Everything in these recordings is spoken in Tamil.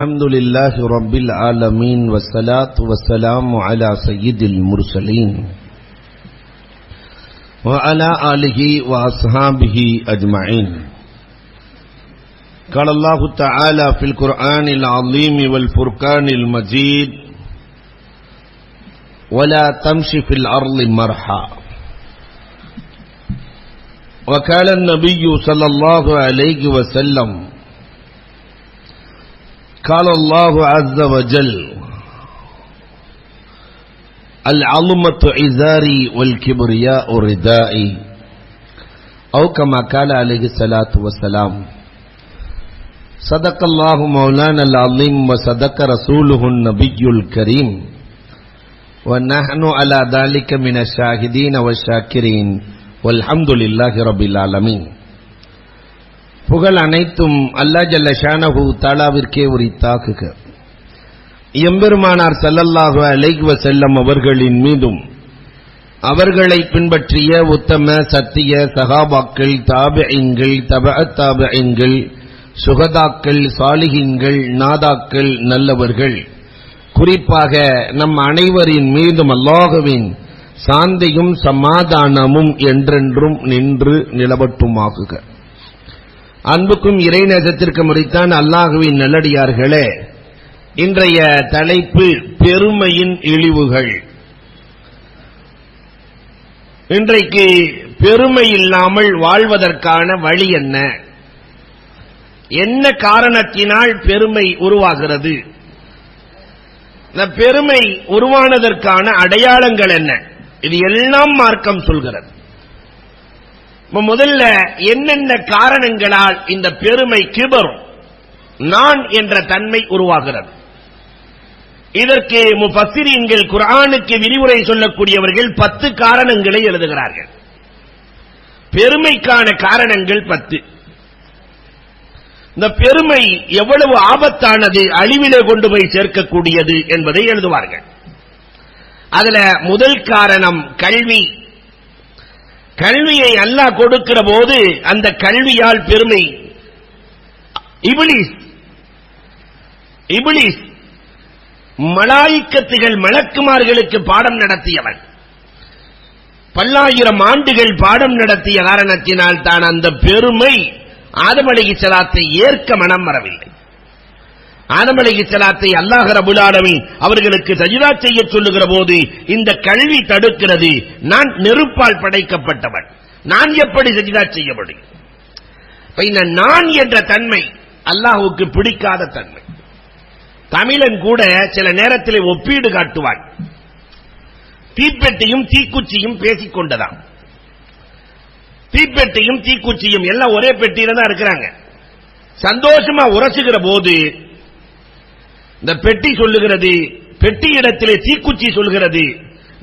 الحمد لله رب العالمين والصلاة والسلام على سيد المرسلين وعلى آله وأصحابه أجمعين. قال الله تعالى في القرآن العظيم والفرقان المجيد: ولا تمشي في الأرض مرحا. وقال النبي صلى الله عليه وسلم: قال الله عز وجل: العظمة عزاري والكبرياء ردائي، أو كما قال عليه الصلاة والسلام. صدق الله مولانا العظيم وصدق رسوله النبي الكريم، ونحن على ذلك من الشاهدين والشاكرين والحمد لله رب العالمين. புகழ் அனைத்தும் அல்லாஹ் ஜல்ல ஷானஹு தஆலாவிற்கே உரித்தாகுக. எம்பெருமானார் ஸல்லல்லாஹு அலைஹி வஸல்லம் அவர்களின் மீதும் அவர்களை பின்பற்றிய உத்தம சத்திய சஹாபாக்கள், தாபிஈன்கள், தபஅத் தாபிஈன்கள், சுஹதாக்கள், சாலிஹீன்கள், நாதாக்கள், நல்லவர்கள், குறிப்பாக நம் அனைவரின் மீதும் அல்லாஹ்வின் சாந்தியும் சமாதானமும் என்றென்றும் நின்று நிலவட்டுமாகுக. அன்புக்கும் இறைநேசத்திற்கு முறைத்தான் அல்லாஹ்வின் நல்லடியார்களே, இன்றைய தலைப்பு பெருமையின் இழிவுகள். இன்றைக்கு பெருமை இல்லாமல் வாழ்வதற்கான வழி என்ன? என்ன காரணத்தினால் பெருமை உருவாகிறது? இந்த பெருமை உருவானதற்கான அடையாளங்கள் என்ன? இது எல்லாம் மார்க்கம் சொல்கிறது. முதல்ல என்னென்ன காரணங்களால் இந்த பெருமை கிபர், நான் என்ற தன்மை உருவாகிறது? இதற்கு முஃபஸ்ஸிரீன்கள், குர்ஆனுக்கு விரிவுரை சொல்லக்கூடியவர்கள் 10 காரணங்களை எழுதுகிறார்கள். பெருமைக்கான காரணங்கள் 10. இந்த பெருமை எவ்வளவு ஆபத்தானது, அழிவிலே கொண்டு போய் சேர்க்கக்கூடியது என்பதை எழுதுவார்கள். அதுல முதல் காரணம் கல்வி. கல்வியை அல்லாஹ் கொடுக்கிற போது அந்த கல்வியால் பெருமை. இப்லீஸ் மலாயிக்கத்துகள், மலக்குமார்களுக்கு பாடம் நடத்தியவன். பல்லாயிரம் ஆண்டுகள் பாடம் நடத்திய காரணத்தினால் தான் அந்த பெருமை ஆதம் அலைஹிஸ்ஸலாத்தை ஏற்க மனம் வரவில்லை. ஆதம் அலைஹிஸ்ஸலாத்தை அல்லாஹ் ரப்பல் ஆலமீன் அவர்களுக்கு சஜ்தா செய்ய சொல்லுகிற போது இந்த கல்வி தடுக்கிறது. நான் நெருப்பால் படைக்கப்பட்டவன், நான் எப்படி சஜ்தா செய்ய முடியும்? இந்த நான் என்ற தன்மை அல்லாஹ்வுக்கு பிடிக்காத தன்மை. தமிழன் கூட சில நேரத்தில் ஒப்பீடு காட்டுவான். தீப்பெட்டியும் தீக்குச்சியும் பேசிக் கொண்டதாம். தீப்பெட்டியும் தீக்குச்சியும் எல்லாம் ஒரே பெட்டியில தான் இருக்கிறாங்க. சந்தோஷமா உரசுகிற போது இந்த பெட்டி சொல்லுகிறது, பெட்டி இடத்திலே தீக்குச்சி சொல்கிறது,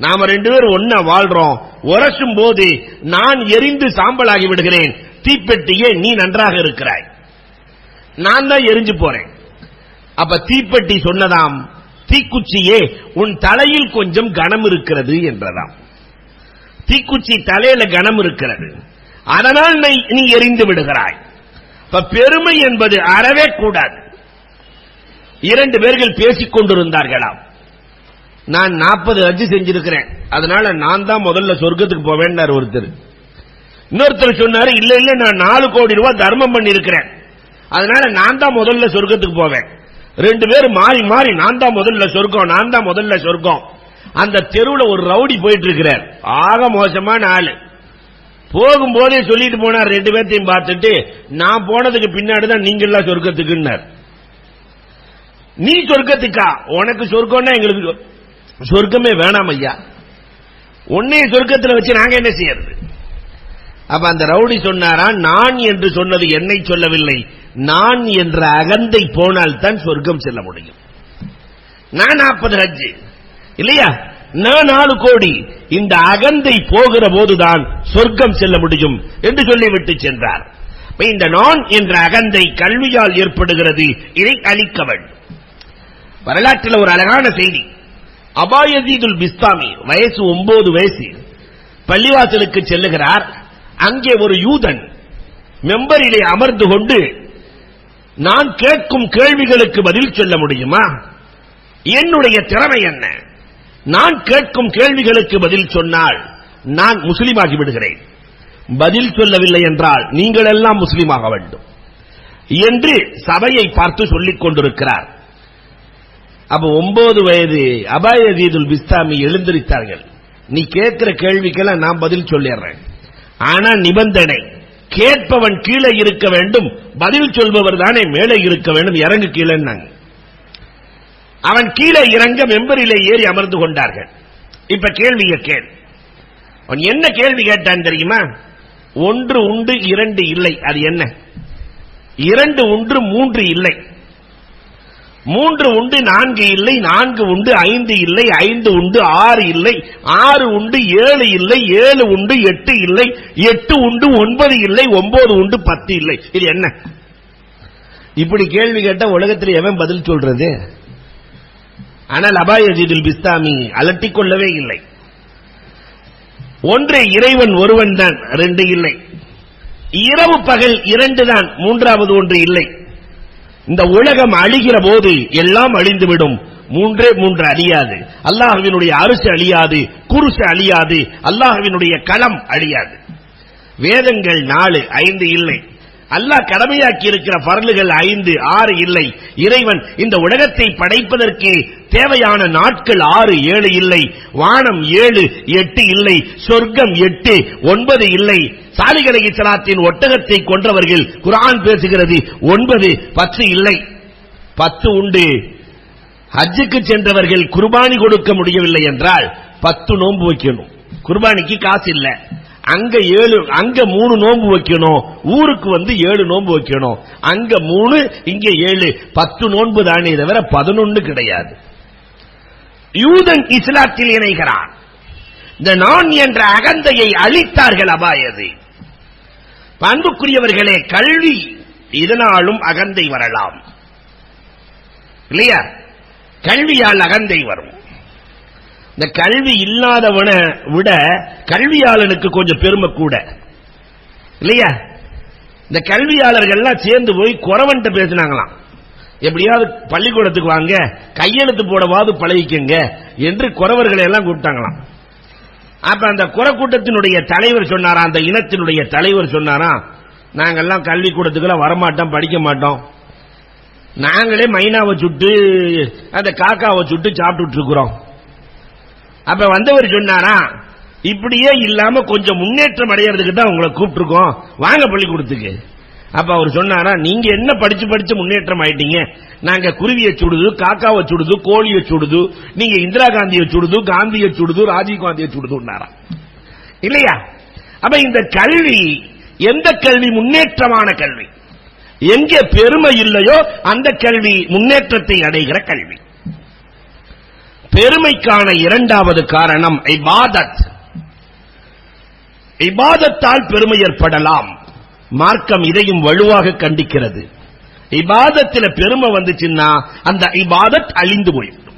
நாம 2 பேரும் ஒன்னா வாழ்றோம். உரசும் போது நான் எரிந்து சாம்பலாகி விடுகிறேன், தீப்பெட்டியே நீ நன்றாக இருக்கிறாய், நான் தான் எரிஞ்சு போறேன். அப்ப தீப்பெட்டி சொன்னதாம், தீக்குச்சியே உன் தலையில் கொஞ்சம் கனம் இருக்கிறது என்றதாம். தீக்குச்சி தலையில கனம் இருக்கிறது, அதனால் நீ எரிந்து விடுகிறாய். பெருமை என்பது அறவே கூடாது. 2 பேர்கள் பேசிக் கொண்டிருந்தார்களாம். நான் 40 ஹஜ் செஞ்சிருக்கிறேன், அதனால நான் தான் முதல்ல சொர்க்கத்துக்கு போவேன் ஒருத்தர். இன்னொருத்தர் சொன்னாரு, இல்ல இல்ல நான் 4 கோடி ரூபாய் தர்மம் பண்ணி இருக்கிறேன், அதனால நான் தான் முதல்ல சொர்க்கத்துக்கு போவேன். 2 பேர் மாறி மாறி நான் தான் முதல்ல சொர்க்கம், நான் தான் முதல்ல சொர்க்கம். அந்த தெருவுல ஒரு ரவுடி போயிட்டு இருக்கிறார், ஆக மோசமான ஆளு. போகும்போதே சொல்லிட்டு போனார் 2 பேர்த்தையும் பார்த்துட்டு, நான் போனதுக்கு பின்னாடிதான் நீங்க எல்லாம் சொர்க்கத்துக்குன்னார். நீ சொர்க்கத்துக்கா? உனக்கு சொர்க்கம்னா எங்களுக்கு சொர்க்கமே வேணாம் ஐயா, உன்னைய சொர்க்கத்தில் வச்சு நாங்க என்ன செய்யறது? அப்ப அந்த ரவுடி சொன்னாரா, நான் என்று சொன்னது என்னை சொல்லவில்லை, நான் என்ற அகந்தை போனால் தான் சொர்க்கம் செல்ல முடியும். நான் 40 ஹஜ் இல்லையா, நான் 4 கோடி, இந்த அகந்தை போகிற போதுதான் சொர்க்கம் செல்ல முடியும் என்று சொல்லிவிட்டு சென்றார். இந்த நான் என்ற அகந்தை கல்வியால் ஏற்படுகிறது, இதை அழிக்க வேண்டும். வரலாற்றில் ஒரு அழகான செய்தி. அபா யஸீதுல் பிஸ்தாமி வயசு 9 வயசு, பள்ளிவாசலுக்கு செல்லுகிறார். அங்கே ஒரு யூதன் மெம்பரிலே அமர்ந்து கொண்டு நான் கேட்கும் கேள்விகளுக்கு பதில் சொல்ல முடியுமா? என்னுடைய திறமை என்ன? நான் கேட்கும் கேள்விகளுக்கு பதில் சொன்னால் நான் முஸ்லீமாகி விடுகிறேன். பதில் சொல்லவில்லை என்றால் நீங்கள் எல்லாம் முஸ்லீமாக வேண்டும் என்று சபையை பார்த்து சொல்லிக் கொண்டிருக்கிறார். அப்ப 9 வயது அபா யஸீதுல் பிஸ்தாமி எழுந்திருத்தார்கள். நீ கேட்கிற கேள்விக்கெல்லாம் நான் பதில் சொல்லிடுறேன், ஆனா நிபந்தனை, கேட்பவன் கீழே இருக்க வேண்டும், பதில் சொல்பவர் தானே மேலே இருக்க வேண்டும், இறங்கு கீழே. அவன் கீழே இறங்க மெம்பரிலே ஏறி அமர்ந்து கொண்டார்கள். இப்ப கேள்வியை கேள். அவன் என்ன கேள்வி கேட்டான் தெரியுமா? 1 உண்டு 2 இல்லை, அது என்ன? 2 உண்டு 3 இல்லை, 3 உண்டு 4 இல்லை, 4 உண்டு 5 இல்லை, 5 உண்டு 6 இல்லை, 6 உண்டு 7 இல்லை, 7 உண்டு 8 இல்லை, 8 உண்டு 9 இல்லை, 9 உண்டு 10 இல்லை, இது என்ன? இப்படி கேள்வி கேட்ட உலகத்தில் எவன் பதில் சொல்றது? ஆனால் அபா யஸீதுல் பிஸ்தாமி அலட்டிக் கொள்ளவே இல்லை. ஒன்றே இறைவன் ஒருவன் தான், 2 இல்லை. இரவு பகல் 2 தான், 3வது ஒன்று இல்லை. இந்த உலகம் அழிகிற போது எல்லாம் அழிந்துவிடும், 3 அழியாது. அல்லாஹ்வினுடைய அரிசி அழியாது, குருசு அழியாது, அல்லாஹ்வினுடைய களம் அழியாது. வேதங்கள் 4, 5 இல்லை. அல்லாஹ் கடமையாக்கி இருக்கிற பரலுகள் 5, 6 இல்லை. இறைவன் இந்த உலகத்தை படைப்பதற்கு தேவையான நாட்கள் 6, 7 இல்லை. வானம் 7, 8 இல்லை. சொர்க்கம் 8, 9 இல்லை. சாலிஹ் அலைஹிஸ்ஸலாத்தின் ஒட்டகத்தை கொன்றவர்கள் குர்ஆன் பேசுகிறது 9, 10 இல்லை. 10 உண்டு. ஹஜ்ஜுக்கு சென்றவர்கள் குர்பானி கொடுக்க முடியவில்லை என்றால் 10 நோன்பு வைக்கணும். குர்பானிக்கு காசு இல்லை. அங்க 3 நோன்பு வைக்கணும். ஊருக்கு 7 நோன்பு வைக்கணும். அங்க 3, இங்க 7, 10 நோன்பு தானே தவிர 11 கிடையாது. யூதன் இஸ்லாத்தில் இணைகிறான். இந்த நான் என்ற அகந்தையை அழித்தார்கள் அபா யஸீத். அன்புக்குரியவர்களே, கல்வி இதனாலும் அகந்தை வரலாம் இல்லையா? கல்வியால் அகந்தை வரும். இந்த கல்வி இல்லாதவனை விட கல்வியாளனுக்கு கொஞ்சம் பெருமை கூட இல்லையா? இந்த கல்வியாளர்கள்லாம் சேர்ந்து போய் குறவன்ட்ட பேசினாங்களாம், எப்படியாவது பள்ளிக்கூடத்துக்கு வாங்க, கையெழுத்து போடவாது பழகிக்கங்க என்று குறவர்களை எல்லாம் கூப்பிட்டாங்களாம். அப்ப அந்த குற கூட்டத்தினுடைய தலைவர் சொன்னாராம், அந்த இனத்தினுடைய தலைவர் சொன்னாராம், நாங்கெல்லாம் கல்வி கூடத்துக்குலாம் வரமாட்டோம், படிக்க மாட்டோம், நாங்களே மைனாவை சுட்டு அந்த காக்காவை சுட்டு சாப்பிட்டு இருக்கிறோம். அப்ப வந்தவர் சொன்னாரா, இப்படியே இல்லாம கொஞ்சம் முன்னேற்றம் அடையிறதுக்கு தான் உங்களை கூப்பிட்டுருக்கோம், வாங்க பள்ளிக்கூடத்துக்கு. அப்ப அவர் சொன்னாரா, நீங்க என்ன படிச்சு முன்னேற்றம் ஆயிட்டீங்க? நாங்க குருவியை சுடுது, காக்காவை சுடுது, கோழியை சுடுது, நீங்க இந்திரா காந்தியை சுடுது, காந்தியை சுடுது, ராஜீவ் காந்தியை சுடுதுன்னாரா இல்லையா? அப்ப இந்த கல்வி எந்த கல்வி முன்னேற்றமான கல்வி, எங்கே பெருமை இல்லையோ அந்த கல்வி முன்னேற்றத்தை அடைகிற கல்வி. பெருமைக்கான 2வது காரணம் இபாதத். இபாதத்தால் பெருமை ஏற்படலாம். மார்க்கம் இதையும் வலுவாக கண்டிக்கிறது. இபாதத்தில் பெருமை வந்துச்சுன்னா அந்த இபாதத் அழிந்து போயிடும்,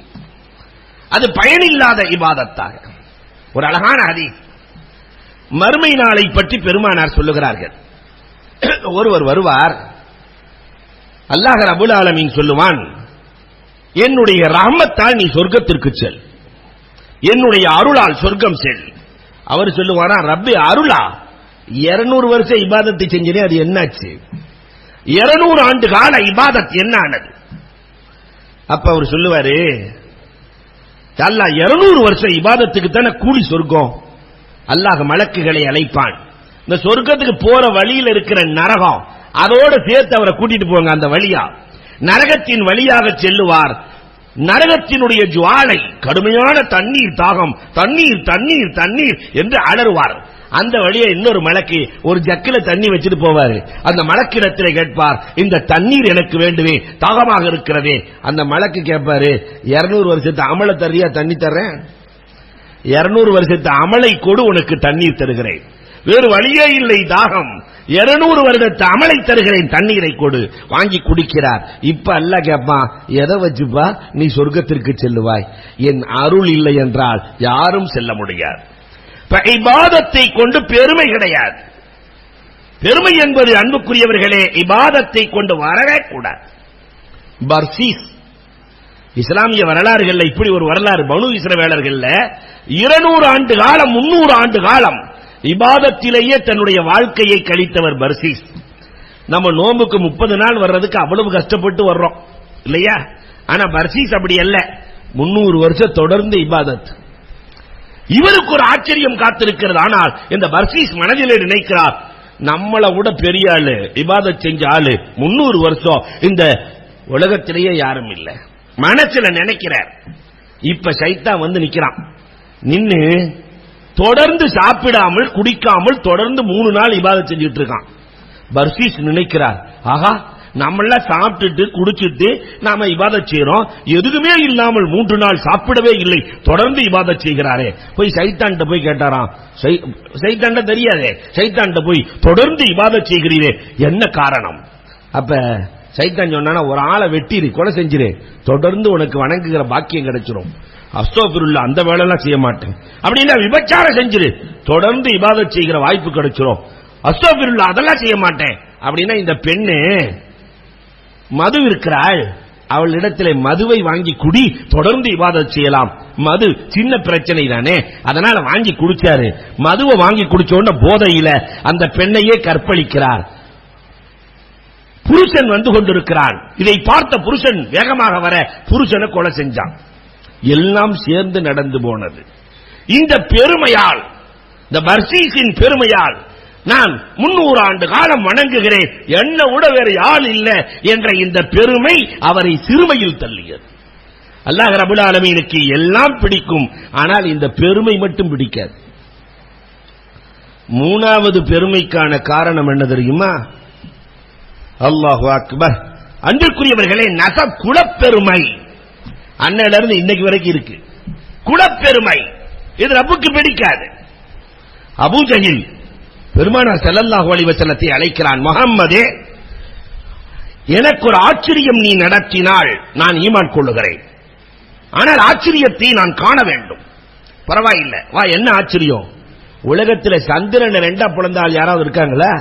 அது பயனில்லாத இபாதத்தாக. ஒரு அழகான ஹதீஸ், மறுமை நாளை பற்றி பெருமானார் சொல்லுகிறார்கள். ஒருவர் வருவார், அல்லாஹ் ரப்பல் ஆலமீன் சொல்லுவான், என்னுடைய ரஹ்மத்தால் நீ சொர்க்கத்திற்கு செல், என்னுடைய அருளால் சொர்க்கம் செல். அவர் சொல்லுவாரா, ரப்பே அருளா, 200 வருஷம் இபாதத்தை செஞ்சனே, அது என்னாச்சு? 200 ஆண்டு கால இபாதத் என்ன ஆனது? அப்ப அவர் சொல்லுவாரு, அல்லாஹ் 200 வருஷம் இபாதத்துக்கு தானே கூலி சொர்க்கம். அல்லாஹ் மலக்குகளை அழைப்பான், இந்த சொர்க்கத்துக்கு போற வழியில் இருக்கிற நரகம் அதோட சேர்த்து அவரை கூட்டிட்டு போங்க. அந்த வழியா நரகத்தின் வழியாக செல்லுவார். நரகத்தினுடைய ஜுவாலை, கடுமையான தண்ணீர் தாகம், தண்ணீர் தண்ணீர் தண்ணீர் என்று அலறுவார். அந்த வழியை இன்னொரு மலக்கு ஒரு ஜக்கில தண்ணி வச்சுட்டு போவாரு. அந்த மலக்கிடத்திலே கேட்பார், இந்த தண்ணீர் எனக்கு வேண்டுமே, தாகமாக இருக்கிறதே. அந்த மலக்கு கேட்பாரு, 200 வருஷத்து அமலை தர்றியா, தண்ணி தர்றேன், 200 வருஷத்து அமலை கொடு, உனக்கு தண்ணீர் தருகிறேன், வேறு வழியே இல்லை, தாகம், 200 வருடத்து அமலை தருகிறேன், தண்ணீரை கொடு, வாங்கி குடிக்கிறார். இப்ப அல்லாஹ் கேட்பான், எதை வச்சுப்பா நீ சொர்க்கத்திற்கு செல்லுவாய்? என் அருள் இல்லை என்றால் யாரும் செல்ல முடியாது. இபாதத்தை கொண்டு பெருமை கிடையாது. பெருமை என்பது அன்புக்குரியவர்களே இபாதத்தை கொண்டு வரவே கூடாது. பர்சீஸ் இஸ்லாமிய வரலாறுகள்ல இப்படி ஒரு வரலாறு, பனு இஸ்ரவேலர்கள்ல 200 ஆண்டு காலம் 300 ஆண்டு காலம் இபாதத்திலேயே தன்னுடைய வாழ்க்கையை கழித்தவர் பர்சீஸ். நம்ம நோம்புக்கு 30 நாள் வர்றதுக்கு அவ்வளவு கஷ்டப்பட்டு வர்றோம் இல்லையா? ஆனா பர்சீஸ் அப்படி அல்ல, 300 வருஷம் தொடர்ந்து இபாதத். இவருக்கு ஒரு ஆச்சரியம் காத்திருக்கிறது. ஆனால் இந்த பர்சீஸ் மனதிலே நினைக்கிறார், நம்மளை விட பெரிய ஆளு இபாதத் செஞ்ச ஆளு 300 வருஷம் இந்த உலகத்திலேயே யாரும் இல்லை மனசுல நினைக்கிறார். இப்ப சைத்தான் வந்து நிக்கிறான். நின்னு தொடர்ந்து சாப்பிடாமல் குடிக்காமல் தொடர்ந்து 3 நாள் இபாதத் செஞ்சுட்டு இருக்கான். பர்சீஸ் நினைக்கிறார், ஆகா நம்மள சாப்பிட்டுட்டு குடிச்சிட்டு நாம இபாதத் செய்யறோம், எதுவுமே இல்லாமல் 3 நாள் சாப்பிடவே இல்லை, தொடர்ந்து இபாதத் செய்கிறாரே. போய் சைத்தான்ட்ட போய் கேட்டாராம். சைத்தான்ட்ட தெரியாதே, சைத்தான்ட்ட போய் தொடர்ந்து இபாதத் செய்கிறீரே என்ன காரணம்? அப்ப சைத்தான் சொன்னா, ஒரு ஆளை வெட்டிரு, கொலை செஞ்சிரு, தொடர்ந்து உனக்கு வணங்குகிற பாக்கியம் கிடைச்சிரும். அஸ்தோபிருல்லா அந்த வேலை எல்லாம் செய்ய மாட்டேன் அப்படின்னா விபச்சாரம் செஞ்சிரு, தொடர்ந்து இபாதத் செய்கிற வாய்ப்பு கிடைச்சிரும். அஸ்தோபிருல்லா அதெல்லாம் செய்ய மாட்டேன் அப்படின்னா இந்த பெண்ணு மது இருக்கிறாள், அவள் இடத்திலே மதுவை வாங்கி குடி, தொடர்ந்து இபாதத் செய்யலாம். மது சின்ன பிரச்சனை தானே, அதனால வாங்கி குடிச்சாரு. மதுவை வாங்கி குடிச்சோட போதையில அந்த பெண்ணையே கற்பழிக்கிறார். புருஷன் வந்து கொண்டிருக்கிறான். இதை பார்த்த புருஷன் வேகமாக வர புருஷனை கொலை செஞ்சான். எல்லாம் சேர்ந்து நடந்து போனது. இந்த பெருமையால், இந்த பர்சீஸின் பெருமையால் நான் 300 ஆண்டு காலம் வணங்குகிறேன், என்ன விட வேறு யார் இல்லை என்ற இந்த பெருமை அவரை சிறுமையில் தள்ளியது. அல்லாஹ் ரப்பல் ஆலமீனுக்கு எல்லாம் பிடிக்கும், ஆனால் இந்த பெருமை மட்டும் பிடிக்காது. 3வது பெருமைக்கான காரணம் என்ன தெரியுமா? அல்லாஹு அக்பர். அன்பிற்குரியவர்களே, நசப் குலப்பெருமை அன்னையில இருந்து இன்னைக்கு வரைக்கும் இருக்கு. குலப்பெருமை இது ரப்புக்கு பிடிக்காது. அபூஜஹில் பெருமானார் ஸல்லல்லாஹு அலைஹி வஸல்லத்தை அழைக்கிறான், முஹம்மதே எனக்கு ஒரு ஆச்சரியம் நீ நடத்தினால் நான் ஈமான் கொள்ளுகிறேன், ஆனால் ஆச்சரியத்தை நான் காண வேண்டும். பரவாயில்லை வா, என்ன ஆச்சரியம்? உலகத்தில் சந்திரனை 2ஆ பிளந்தால் யாராவது இருக்காங்களா?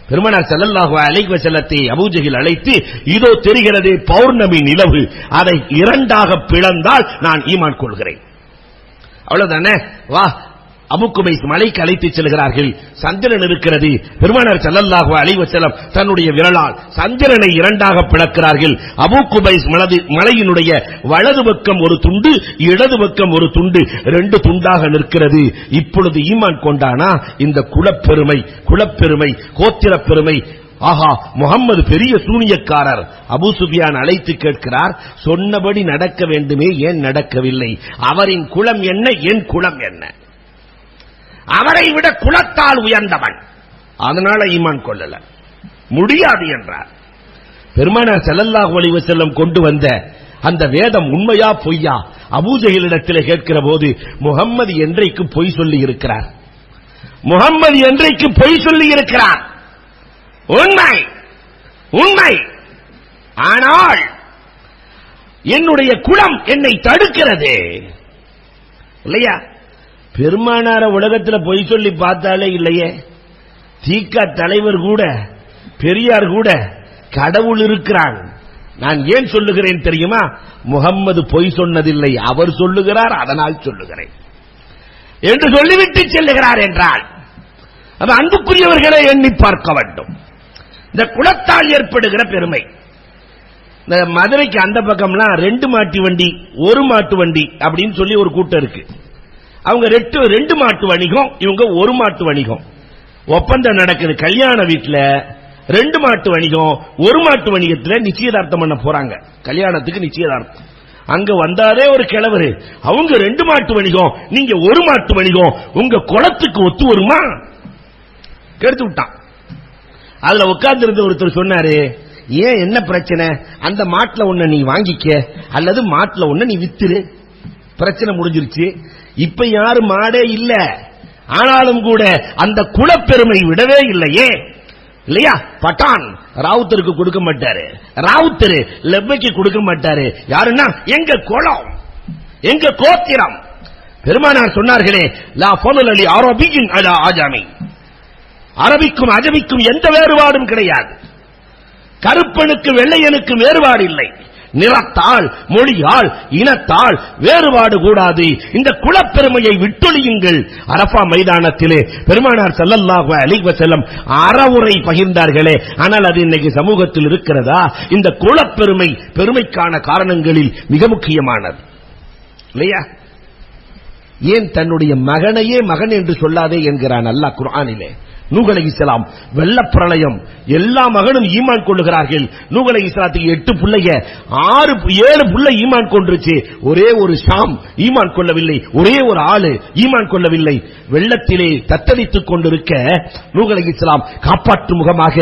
பெருமானார் ஸல்லல்லாஹு அலைஹி வஸல்லத்தை அபூஜஹில் அழைத்து, இதோ தெரிகிறது பௌர்ணமி நிலவு, அதை 2ஆக பிளந்தால் நான் ஈமான் கொள்கிறேன். அவ்வளவுதானே, வா. அபு குபைஸ் மலைக்கு அழைத்து செல்கிறார்கள். சந்திரன் இருக்கிறது. பெருமானார் ஸல்லல்லாஹு அலைஹி வஸல்லம் தன்னுடைய விரலால் சந்திரனை 2ஆக பிளக்கிறார்கள். அபு குபைஸ் மலையினுடைய வலது பக்கம் ஒரு துண்டு, இடது பக்கம் ஒரு துண்டு, 2 துண்டாக நிற்கிறது. இப்பொழுது ஈமான் கொண்டானா? இந்த குலப்பெருமை கோத்திர பெருமை. ஆஹா, முகம்மது பெரிய சூனியக்காரர். அபூ சுஃபியான் அழைத்து கேட்கிறார், சொன்னபடி நடக்க வேண்டுமே, ஏன் நடக்கவில்லை? அவரின் குலம் என்ன, என் குலம் என்ன? அவரை விட குலத்தால் உயர்ந்தவன், அதனால ஈமான் கொள்ளல முடியாது என்றார். பெருமானார் ஸல்லல்லாஹு அலைஹி வஸல்லம் கொண்டு வந்த அந்த வேதம் உண்மையா பொய்யா அபூஜஹிலிடத்தில் கேட்கிற போது, முகம்மது என்றைக்கு பொய் சொல்லி இருக்கிறார், முகம்மது என்றைக்கு பொய் சொல்லி இருக்கிறார், உண்மை. ஆனால் என்னுடைய குலம் என்னை தடுக்கிறது இல்லையா? பெருமானார உலகத்தில் பொய் சொல்லி பார்த்தாலே இல்லையே. தீகா தலைவர் கூட, பெரியார் கூட, கடவுள் இருக்கிறான். நான் ஏன் சொல்லுகிறேன் தெரியுமா? முகம்மது பொய் சொன்னதில்லை, அவர் சொல்லுகிறார், அதனால் சொல்லுகிறேன் என்று சொல்லிவிட்டு செல்லுகிறார் என்றால் அது அன்புக்குரியவர்களை எண்ணி பார்க்க வேண்டும். இந்த குலத்தால் ஏற்படுகிற பெருமை. இந்த மதுரைக்கு அந்த பக்கம்லாம் 2 மாட்டு வண்டி 1 மாட்டு வண்டி அப்படின்னு சொல்லி ஒரு கூட்டம் இருக்கு. அவங்க 2 மாட்டு வணிகம், இவங்க 1 மாட்டு வணிகம். ஒப்பந்தம் நடக்குது. கல்யாண வீட்டுல 2 மாட்டு வணிகம், 1 மாட்டு வணிகத்தில் நிச்சயதார்த்தம் பண்ண போறாங்க. கல்யாணத்துக்கு நிச்சயதார்த்தம். அங்க வந்தாரே ஒரு கிழவரு, அவங்க 2 மாட்டு வணிகம், நீங்க 1 மாட்டு வணிகம், உங்க குலத்துக்கு ஒத்து வருமா? கெடுத்து விட்டான். அதுல உட்கார்ந்து இருந்த ஒருத்தர் சொன்னாரு, ஏன் என்ன பிரச்சனை? அந்த மாட்டுல ஒண்ணு நீ வாங்கிக்க, அல்லது மாட்டுல ஒண்ணு நீ வித்துரு, பிரச்சனை முடிஞ்சிருச்சு. இப்ப யாரு மாடே இல்ல, ஆனாலும் கூட அந்த குலப்பெருமை விடவே இல்லையே இல்லையா? பட்டான் ராவுத்தருக்கு கொடுக்க மாட்டாரு, ராவுத்தரு லெப்பைக்கு கொடுக்க மாட்டாரு. யாருன்னா எங்க குலம், எங்க கோத்திரம். பெருமானார் சொன்னார்களே, லா ஃபதுல லி அரபியின் அலா ஆஜமி, அரபிக்கும் அஜமிக்கும் எந்த வேறுபாடும் கிடையாது. கருப்பனுக்கு வெள்ளையனுக்கு வேறுபாடு இல்லை. நிறத்தால், மொழியால், இனத்தால் வேறுபாடு கூடாது. இந்த குலப்பெருமையை விட்டொழியுங்கள். அரபா மைதானத்திலே பெருமானார் ஸல்லல்லாஹு அலைஹி வஸல்லம் அறவுரை பகிர்ந்தார்களே, ஆனால் அது இன்னைக்கு சமூகத்தில் இருக்கிறதா? இந்த குலப்பெருமை பெருமைக்கான காரணங்களில் மிக முக்கியமானது இல்லையா? ஏன் தன்னுடைய மகனையே மகன் என்று சொல்லாதே என்கிறான் அல்லாஹ் குர்ஆனிலே. நூஹ் அலைஹிஸ்ஸலாம் வெள்ளப்பிரளயம், எல்லா மகனும் ஈமான் கொள்ளுகிறார்கள். நூஹ் அலைஹிஸ்ஸலாத்துக்கு 8 பிள்ளைங்க, 7 பிள்ளை ஈமான் கொண்டுருச்சு. ஒரே ஒரு ஷாம் ஈமான் கொள்ளவில்லை, ஒரே ஒரு ஆளு ஈமான் கொள்ளவில்லை. வெள்ளத்திலே தத்தளித்துக் கொண்டிருக்க நூஹ் அலைஹிஸ்ஸலாம் காப்பாற்று முகமாக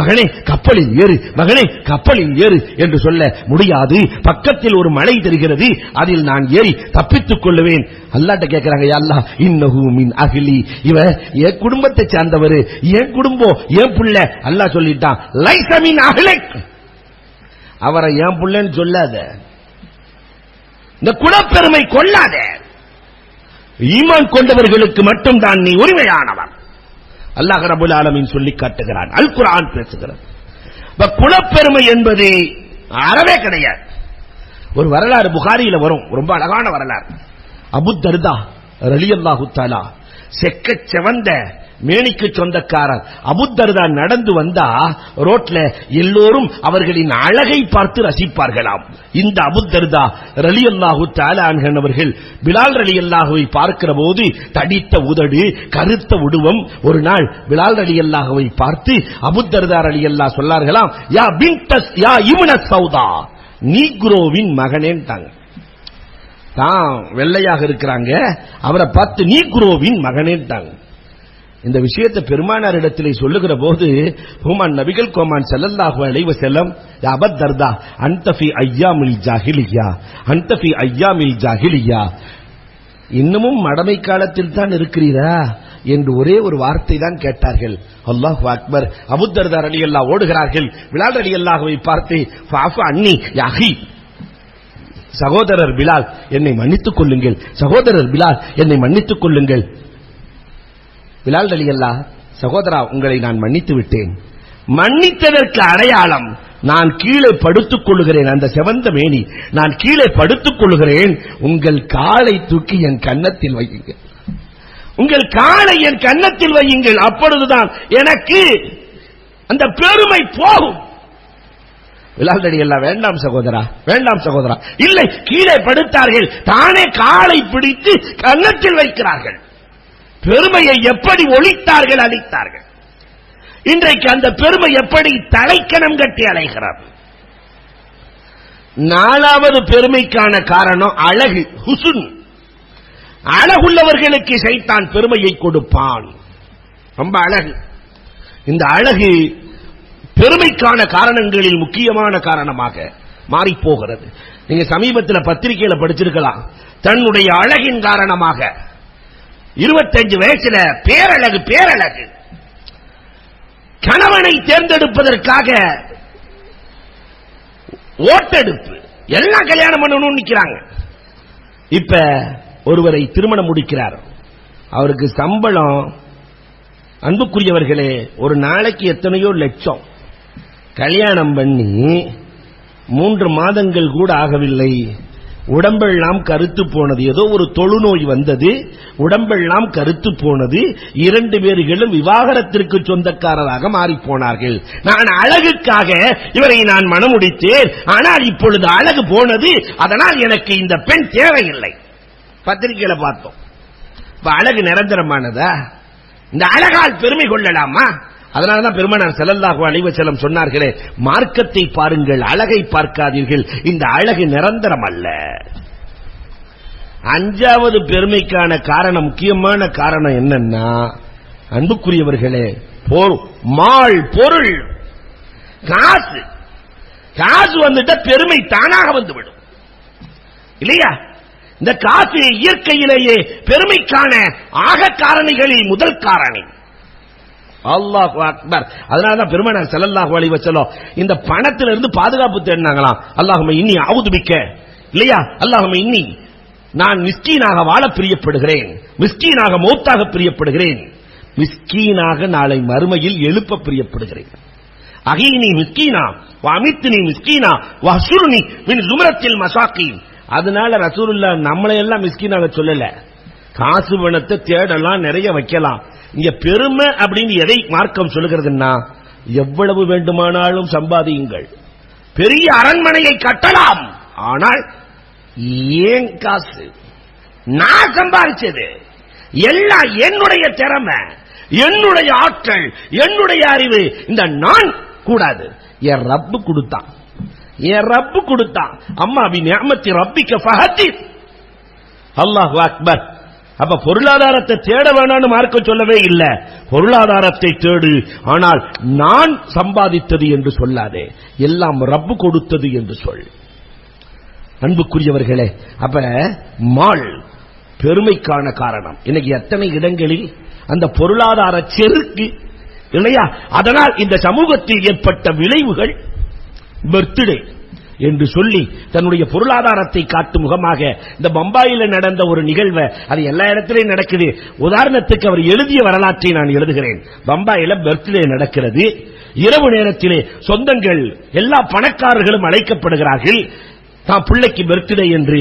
மகனே கப்பலில் ஏறு, மகனே கப்பலில் ஏறு என்று சொல்ல முடியாது. பக்கத்தில் ஒரு மலை தெரிகிறது, அதில் நான் ஏறி தப்பித்துக் கொள்ளுவேன். அல்லாஹ்ட்ட கேட்கிறாங்க, யா அல்லாஹ் இன்னஹு மின் அஹ்லி, இவ என் குடும்பத்தை சார்ந்தவர், என் குடும்பம், என் பிள்ளை. அல்லாஹ் சொல்லிட்டான், லைஸ மின் அஹ்லிக், அவரை என் பிள்ளைன்னு சொல்லாத, இந்த குலப்பெருமை கொள்ளாத. ஈமான் கொண்டவர்களுக்கு மட்டும் தான் நீ உரிமையானவர். அல்லாஹ் ரப்பல் ஆலமீன் சொல்லி காட்டுகிறான், அல் குர்ஆன் பேசுகிறது. குலப்பெருமை என்பது அறவே கிடையாது. ஒரு வரலாறு புகாரியில வரும், ரொம்ப அழகான வரலாறு. அபூ தர்தா ரலியல்லாஹு தஆலா, செக்க செவந்த மேனிக்கு சொந்தக்காரர். அபூ தர்தா நடந்து வந்தா ரோட்ல எல்லோரும் அவர்களின் அழகை பார்த்து ரசிப்பார்களாம். இந்த அபூ தர்தா ரலியல்லாஹு தஆலா அன்ஹு பிலால் ரலியல்லாஹுவை பார்க்கிற போது தடித்த உதடு, கருத்த உருவம். ஒரு நாள் பிலால் ரலியல்லாஹுவை பார்த்து அபூ தர்தா ரலியல்லாஹு சொன்னார்களாம், யா பின்தஸ் யா இப்ன சௌதா, நீக்ரோவின் மகனேன்ட்டாங்க. தான் வெள்ளையாக இருக்கிறாங்க, அவரை பார்த்து நீக்ரோவின் மகனேன்ட்டாங்க. இந்த விஷயத்தை பெருமானார் இடத்திலே சொல்லுகிற போது ஹுமான் நபிகள் கோமான் ஸல்லல்லாஹு அலைஹி வஸல்லம், யா அபூ தர்தா அன்த ஃபீ அய்யாமில் ஜாஹிலிய்யா, அன்த ஃபீ அய்யாமில் ஜாஹிலிய்யா, இன்னமும் மடமை காலத்தில் தான் இருக்கிறீரா என்று ஒரே ஒரு வார்த்தை தான் கேட்டார்கள். அல்லாஹு அக்பர். அபூ தர்தா ரலியல்லாஹு ஓடுகிறார்கள், பிலால் ரலியல்லாஹுவை பார்த்து, ஃபஅஃபு அன்னி யா அஹி, சகோதரர் பிலால் என்னை மன்னித்துக் கொள்ளுங்கள், சகோதரர் பிலால் என்னை மன்னித்துக் கொள்ளுங்கள். பிலால் ரலியல்லாஹு, சகோதரா உங்களை நான் மன்னித்து விட்டேன். மன்னித்ததற்கு அடையாளம், நான் கீழே படுத்துக் கொள்ளுகிறேன், அந்த செவந்த மேனி, நான் கீழே படுத்துக் கொள்ளுகிறேன், உங்கள் காலை தூக்கி என் கன்னத்தில் வையுங்கள், உங்கள் காலை என் கன்னத்தில் வையுங்கள், அப்பொழுதுதான் எனக்கு அந்த பெருமை போகும். பிலால் ரலியல்லாஹு, வேண்டாம் சகோதரா, வேண்டாம் சகோதரா. இல்லை, கீழே படுத்தார்கள், தானே காலை பிடித்து கன்னத்தில் வைக்கிறார்கள். பெருமையை எப்படி ஒழித்தார்கள், அழித்தார்கள். இன்றைக்கு அந்த பெருமை எப்படி தலைக்கணம் கட்டி அலைகிறது. 4வது பெருமைக்கான காரணம் அழகு, ஹுஸ்ன். அழகுள்ளவர்களுக்கு ஷைத்தான் பெருமையை கொடுப்பான். ரொம்ப அழகு. இந்த அழகு பெருமைக்கான காரணங்களில் முக்கியமான காரணமாக மாறி போகிறது. நீங்க சமீபத்தில் பத்திரிகையில படிச்சிருக்கலாம், தன்னுடைய அழகின் காரணமாக 25 வயசுல பேரழகு கணவனை தேர்ந்தெடுப்பதற்காக ஓட்டெடுப்பு, எல்லாம் கல்யாணம் பண்ணணும்னு நிக்கிறாங்க. இப்ப ஒருவரை திருமணம் முடிக்கிறார், அவருக்கு சம்பளம், அன்புக்குரியவர்களே, ஒரு நாளைக்கு எத்தனையோ லட்சம். கல்யாணம் பண்ணி 3 மாதங்கள் கூட ஆகவில்லை, உடம்பெல்லாம் கருத்து போனது. ஏதோ ஒரு தொழுநோய் வந்தது, உடம்பெல்லாம் கருத்து போனது. 2 பேர்களும் விவாகரத்திற்கு சொந்தக்காரராக மாறி போனார்கள். நான் அழகுக்காக இவரை நான் மணமுடித்தேன், ஆனால் இப்பொழுது அழகு போனது, அதனால் எனக்கு இந்த பெண் தேவையில்லை. பத்திரிகையில பார்த்தோம். அழகு நிரந்தரமானதா? இந்த அழகால் பெருமை கொள்ளலாமா? அதனாலதான் பெருமானார் ஸல்லல்லாஹு அலைஹி வஸல்லம் சொன்னார்களே, மார்க்கத்தை பாருங்கள், அழகை பார்க்காதீர்கள், இந்த அழகு நிரந்தரம் அல்ல. 5வது பெருமைக்கான காரணம், முக்கியமான காரணம் என்னன்னா, அன்புக்குரியவர்களே, மாள், பொருள், காசு. காசு வந்துட்ட பெருமை தானாக வந்துவிடும் இல்லையா? இந்த காசு இயற்கையிலேயே பெருமைக்கான ஆக காரணிகளில் முதல் காரணி. அல்லாஹு அக்பர். அதனாலதான் பெருமானார் ஸல்லல்லாஹு அலைஹி வஸல்லம் இந்த பணத்திலிருந்து பாதுகாப்பு தேடினாங்களாம். அல்லாஹும்ம இன்னி அஊது பிக்க, இல்லையா? அல்லாஹும்ம இன்னி, நான் மிஸ்கீனாக வாழ பிரியப்படுகிறேன், மிஸ்கீனாக மௌத்தாக பிரியப்படுகிறேன், மிஸ்கீனாக நாளை மறுமையில் எழுப்ப பிரியப்படுகிறேன். அகீனி மிஸ்கீனா வமித்னி மிஸ்கீனா வஹ்சுர்னி மின் ஜும்ரத்தில் மசாக்கீன். அதனால ரசூலுல்லாஹ் நம்மளை எல்லாம் மிஸ்கீனாக சொல்லல. காசு பணத்தை தேடலாம், நிறைய வைக்கலாம். இங்க பெருமை அப்படின்னு எதை மார்க்கம் சொல்லுகிறதுன்னா, எவ்வளவு வேண்டுமானாலும் சம்பாதியுங்கள், பெரிய அரண்மனையை கட்டலாம், ஆனால் ஏன் காசு, நான் சம்பாதிச்சது எல்லாம் என்னுடைய திறமை, என்னுடைய ஆற்றல், என்னுடைய அறிவு, இந்த நான் கூடாது. என் ரப்பு கொடுத்தான், என் ரப்பு கொடுத்தான். அம்மா பி நிஅமத்தி ரப்பிக ஃபஹதித். அல்லாஹு அக்பர். அப்ப பொருளாதாரத்தை தேட வேணான்னு மார்க்கம் சொல்லவே இல்லை. பொருளாதாரத்தை தேடு, ஆனால் நான் சம்பாதித்தது என்று சொல்லாதே, எல்லாம் ரப்பு கொடுத்தது என்று சொல். அன்புக்குரியவர்களே, அப்ப மால் பெருமைக்கான காரணம். இன்னைக்கு எத்தனை இடங்களில் அந்த பொருளாதார செருக்கு இல்லையா? அதனால் இந்த சமூகத்தில் ஏற்பட்ட விளைவுகள் பர்த்டே என்று சொல்லி தன்னுடைய பொருளாதாரத்தை காட்டும் முகமாக இந்த பம்பாயில் நடந்த ஒரு நிகழ்வை, அது எல்லா இடத்திலையும் நடக்குது. உதாரணத்துக்கு அவர் எழுதிய வரலாற்றை நான் எழுதுகிறேன். பம்பாயில பர்த்டே நடக்கிறது. இரவு நேரத்திலே சொந்தங்கள் எல்லா பணக்காரர்களும் அழைக்கப்படுகிறார்கள். தான் பிள்ளைக்கு பர்த்டே என்று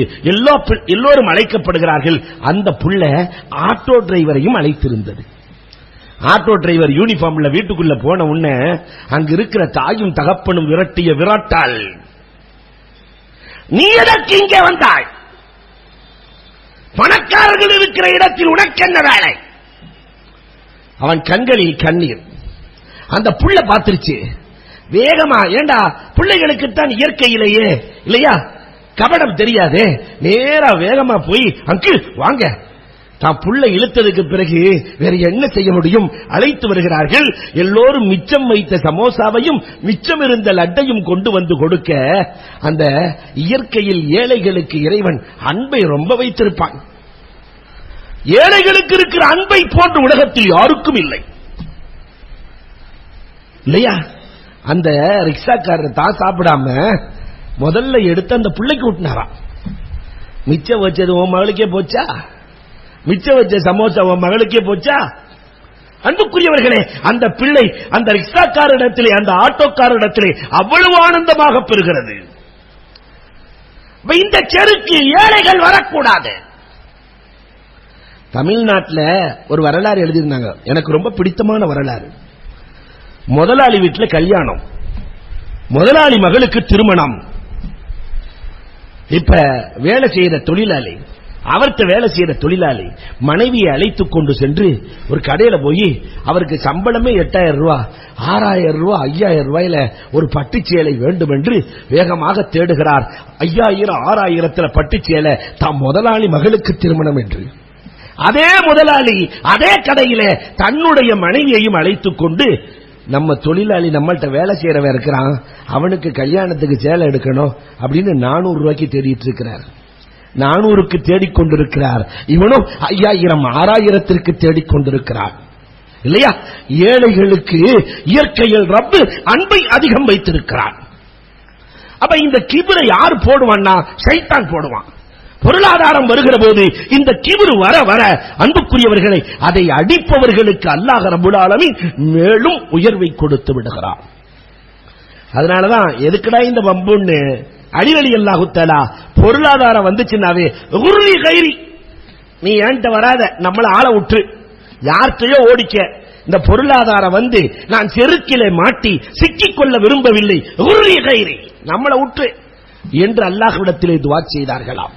எல்லோரும் அழைக்கப்படுகிறார்கள். அந்த பிள்ளை ஆட்டோ டிரைவரையும் அழைத்திருந்தது. ஆட்டோ டிரைவர் யூனிஃபார்ம்ல வீட்டுக்குள்ள போன உடனே அங்க இருக்கிற தாயும் தகப்பனும் விரட்டிய விராட்டால், நீ எதற்கு இங்கே வந்தாய்? பணக்காரர்கள் இருக்கிற இடத்தில் உனக்கு என்ன வேலை? அவன் கண்களில் கண்ணீர். அந்த புள்ள பார்த்துருச்சு வேகமா. ஏண்டா, பிள்ளைகளுக்குத்தான் இயற்கையிலேயே இல்லையா கபடம் தெரியாது. நேரா வேகமா போய் அங்கிள் வாங்க, தான் புள்ள இழுத்ததுக்கு பிறகு வேற என்ன செய்ய முடியும், அழைத்து வருகிறார்கள். எல்லோரும் மிச்சம் வைத்த சமோசாவையும் மிச்சம் இருந்த லட்டையும் கொண்டு வந்து கொடுக்க, அந்த இயற்கையில் ஏழைகளுக்கு இறைவன் அன்பை ரொம்ப வைத்திருப்பான். ஏழைகளுக்கு இருக்கிற அன்பை போன்ற உலகத்தில் யாருக்கும் இல்லை இல்லையா? அந்த ரிக்ஷாக்காரர் தான் சாப்பிடாம முதல்ல எடுத்து அந்த பிள்ளைக்கு ஊட்டினாராம். மிச்சம் வச்சது உன் மகளுக்கே போச்சா? மிச்சம் வச்ச சமோசா உன் மகளுக்கே போச்சா? அன்புக்குரியவர்களே, அந்த பிள்ளை அந்த ரிக்ஷாக்காரிடத்திலே, அந்த ஆட்டோக்காரிடத்திலே அவ்வளவு ஆனந்தமாக பெறுகிறது. இந்த செருக்கு ஏழைகள் வரக்கூடாது. தமிழ்நாட்டில் ஒரு வரலாறு எழுதியிருந்தாங்க, எனக்கு ரொம்ப பிடித்தமான வரலாறு. முதலாளி வீட்டில் கல்யாணம், முதலாளி மகளுக்கு திருமணம். இப்ப வேலை செய்யற தொழிலாளி, அவர்கிட்ட வேலை செய்யற தொழிலாளி மனைவியை அழைத்துக் கொண்டு சென்று ஒரு கடையில போய், அவருக்கு சம்பளமே 8000 ரூபாய், 6000 ரூபாய், 5000 ரூபாயில ஒரு பட்டுச்சேலை வேண்டும் என்று வேகமாக தேடுகிறார். 5000 6000 பட்டுச்சேலை தாம் முதலாளி மகளுக்கு திருமணம் என்று. அதே முதலாளி அதே கடையில தன்னுடைய மனைவியையும் அழைத்துக் கொண்டு, நம்ம தொழிலாளி நம்மள்ட்ட வேலை செய்யறவன் இருக்கிறான், அவனுக்கு கல்யாணத்துக்கு சேலை எடுக்கணும் அப்படின்னு 400 ரூபாய்க்கு தேடிட்டு இருக்கிறார். 400க்கு தேடிக்கொண்டிருக்கிறார். இவனும் 5000 6000க்கு தேடிக்கொண்டிருக்கிறார் இல்லையா? ஏழைகளுக்கு இயற்கையில் ரப்பு அன்பை அதிகம் வைத்திருக்கிறார். அப்ப இந்த கிபிரை யார் போடுவான்னா, சைத்தான் போடுவான். பொருளாதாரம் வருகிற போது இந்த கிபிரு வர வர அன்புக்குரியவர்களை அதை அடிப்பவர்களுக்கு அல்லாஹ் ரப்பல் ஆலமீன் மேலும் உயர்வை கொடுத்து விடுகிறார். அதனாலதான் எதுக்குடா இந்த வம்புன்னு அடிவலி அல்லாஹு தஆலா பொருளாதாரம் வந்துச்சுன்னாவே குர்ரி கைரி, நீ ஏன்ட்ட வராத, நம்மள ஆள விட்டு யார்கிட்டயோ ஓடிக்க. இந்த பொருளாதாரம் வந்து நான் செருக்கிலே மாட்டி சிக்கிக்கொள்ள விரும்பவில்லை, குர்ரி கைரி, நம்மள விட்டு என்று அல்லாஹ்விடத்திலே துஆ செய்தார்களாம்.